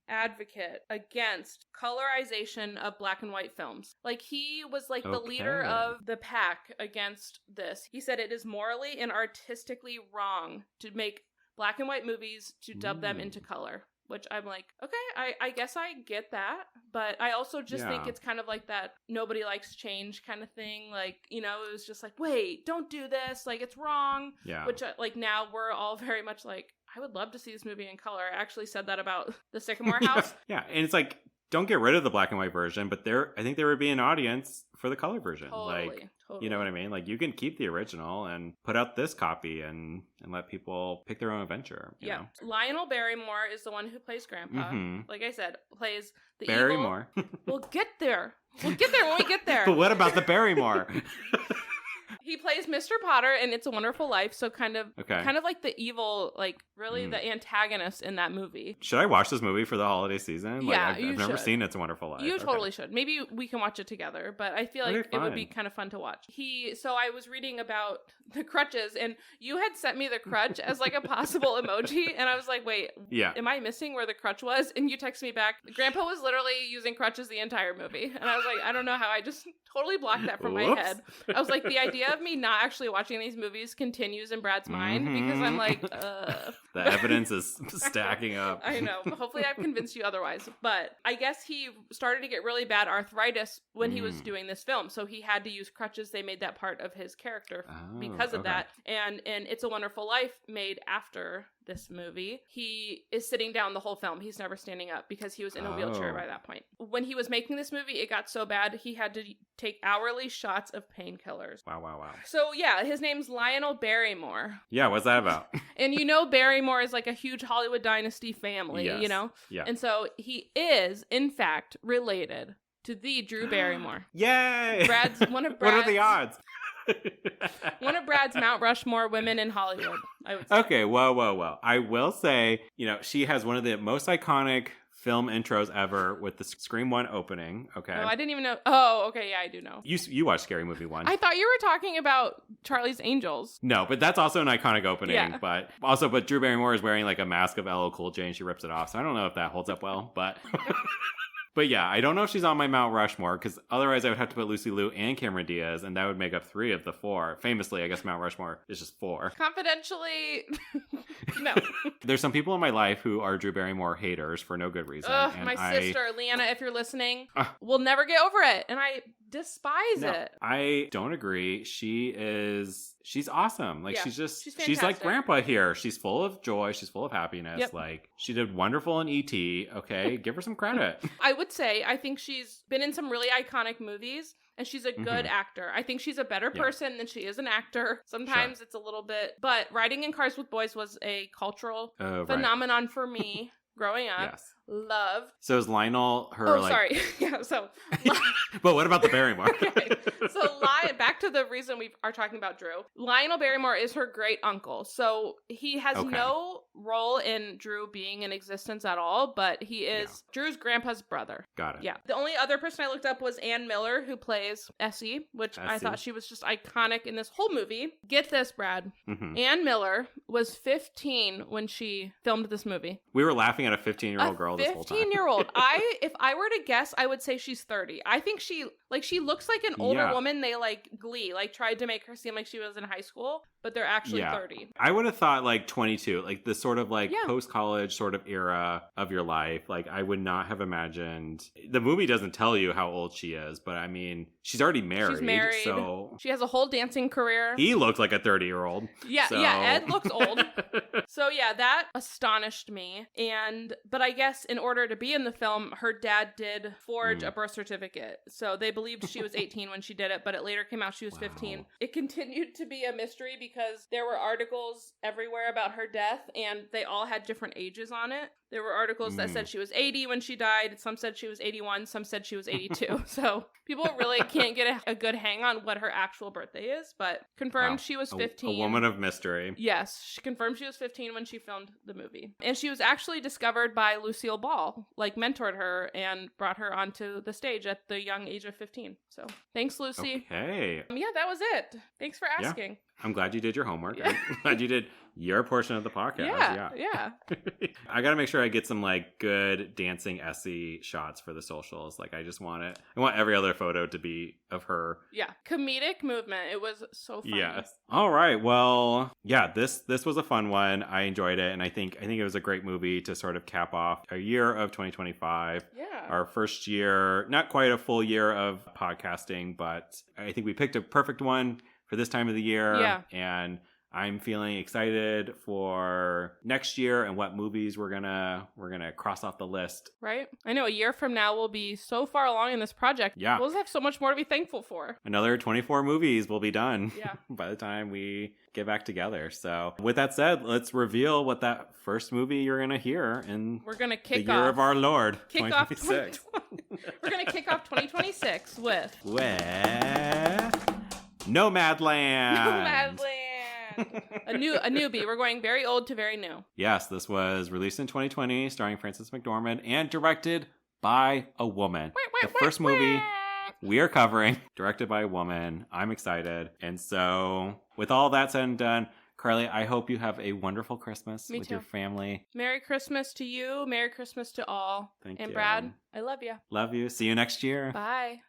advocate against colorization of black and white films. Like, he was like the leader of the pack against this. He said it is morally and artistically wrong to make black and white movies to dub them into color. Which I'm like, okay, I guess I get that. But I also just think it's kind of like that nobody likes change kind of thing. Like, you know, it was just like, wait, don't do this. Like, it's wrong. Yeah. Which, like, now we're all very much like, I would love to see this movie in color. I actually said that about The Sycamore House. Yeah, and it's like, don't get rid of the black and white version, but I think there would be an audience for the color version. Totally. You know what I mean? Like, you can keep the original and put out this copy and let people pick their own adventure. You know? Lionel Barrymore is the one who plays Grandpa. Mm-hmm. Like I said, plays the Barrymore. Evil. We'll get there. We'll get there when we get there. But what about the Barrymore? He plays Mr. Potter in It's a Wonderful Life, so kind of like the evil, like really the antagonist in that movie. Should I watch this movie for the holiday season? Like, yeah, I've never seen It's a Wonderful Life. You totally should. Maybe we can watch it together, but I feel like it would be kind of fun to watch. So I was reading about the crutches, and you had sent me the crutch as like a possible emoji, and I was like, wait, am I missing where the crutch was? And you texted me back, Grandpa was literally using crutches the entire movie. And I was like, I don't know how, I just totally blocked that from my head. I was like, the idea of me not actually watching these movies continues in Brad's mind, because I'm like, the evidence is stacking up. I know. Hopefully I've convinced you otherwise. But I guess he started to get really bad arthritis when he was doing this film. So he had to use crutches. They made that part of his character because of that. And It's a Wonderful Life, made after this movie, he is sitting down the whole film. He's never standing up because he was in a wheelchair by that point. When he was making this movie, it got so bad he had to take hourly shots of painkillers. Wow. So yeah, his name's Lionel Barrymore. Yeah, what's that about? And you know, Barrymore is like a huge Hollywood dynasty family, you know? Yeah. And so he is, in fact, related to the Drew Barrymore. Yay! What are the odds? One of Brad's Mount Rushmore women in Hollywood, I would say. Okay, whoa. I will say, you know, she has one of the most iconic film intros ever with the Scream 1 opening. Okay. Oh, I didn't even know. Oh, okay, yeah, I do know. You watched Scary Movie 1. I thought you were talking about Charlie's Angels. No, but that's also an iconic opening. Yeah. But Drew Barrymore is wearing like a mask of LL Cool J and she rips it off. So I don't know if that holds up well, but... But yeah, I don't know if she's on my Mount Rushmore, because otherwise I would have to put Lucy Liu and Cameron Diaz, and that would make up 3 of the 4. Famously, I guess Mount Rushmore is just 4. Confidentially, no. There's some people in my life who are Drew Barrymore haters for no good reason. My sister, Leanna, if you're listening, will never get over it, and I despise it. I don't agree. She's awesome. Like, she's she's like Grandpa here. She's full of joy. She's full of happiness. Yep. Like, she did wonderful in E.T. Okay, give her some credit. I would say, I think she's been in some really iconic movies, and she's a good actor. I think she's a better person than she is an actor. Sometimes it's a little bit, but Riding in Cars with Boys was a cultural phenomenon for me growing up. Yes. Loved. So is Lionel her sorry. Yeah, so... But what about the Barrymore? Okay. So back to the reason we are talking about Drew. Lionel Barrymore is her great uncle. So he has no role in Drew being in existence at all, but he is Drew's grandpa's brother. Got it. Yeah. The only other person I looked up was Ann Miller, who plays Essie, which I thought she was just iconic in this whole movie. Get this, Brad. Mm-hmm. Ann Miller was 15 when she filmed this movie. We were laughing at a 15-year-old girl this whole time. 15-year-old. If I were to guess, I would say she's 30. I think she looks like an older woman. They Glee, tried to make her seem like she was in high school, but they're actually 30. I would have thought 22, this sort of post-college sort of era of your life. I would not have imagined. The movie doesn't tell you how old she is, but I mean, she's already married. She's married. So she has a whole dancing career. He looks like a 30-year-old. Yeah, Ed looks old. So yeah, that astonished me. But I guess in order to be in the film, her dad did forge a birth certificate. So they believed she was 18 when she did it, but it later came out she was 15. It continued to be a mystery because there were articles everywhere about her death, and they all had different ages on it. There were articles that said she was 80 when she died. Some said she was 81. Some said she was 82. So people really can't get a good hang on what her actual birthday is, but confirmed she was 15. A woman of mystery. Yes, she confirmed she was 15 when she filmed the movie. And she was actually discovered by Lucille Ball, like mentored her and brought her onto the stage at the young age of 15. So thanks, Lucy. Okay. Yeah, that was it. Thanks for asking. Yeah. I'm glad you did your homework. Yeah. I'm glad you did your portion of the podcast. Yeah. I got to make sure I get some like good dancing Essie shots for the socials. Like I want every other photo to be of her. Yeah. Comedic movement. It was so funny. Yes. All right. Well, yeah, this was a fun one. I enjoyed it. And I think it was a great movie to sort of cap off a year of 2025. Yeah. Our first year, not quite a full year of podcasting, but I think we picked a perfect one for this time of the year. Yeah. And I'm feeling excited for next year and what movies we're gonna cross off the list. Right? I know a year from now we'll be so far along in this project. Yeah. We'll just have so much more to be thankful for. Another 24 movies will be done. Yeah. By the time we get back together. So with that said, let's reveal what that first movie you're gonna hear in we're gonna kick the year off, of our Lord, kick off 2026. We're gonna kick off 2026 with Nomadland. Nomadland. a newbie. We're going very old to very new. Yes, this was released in 2020, starring Frances McDormand and directed by a woman. The first movie we are covering, directed by a woman. I'm excited. And so, with all that said and done, Carly, I hope you have a wonderful Christmas with your family. Merry Christmas to you. Merry Christmas to all. Thank you. And Brad, I love you. Love you. See you next year. Bye.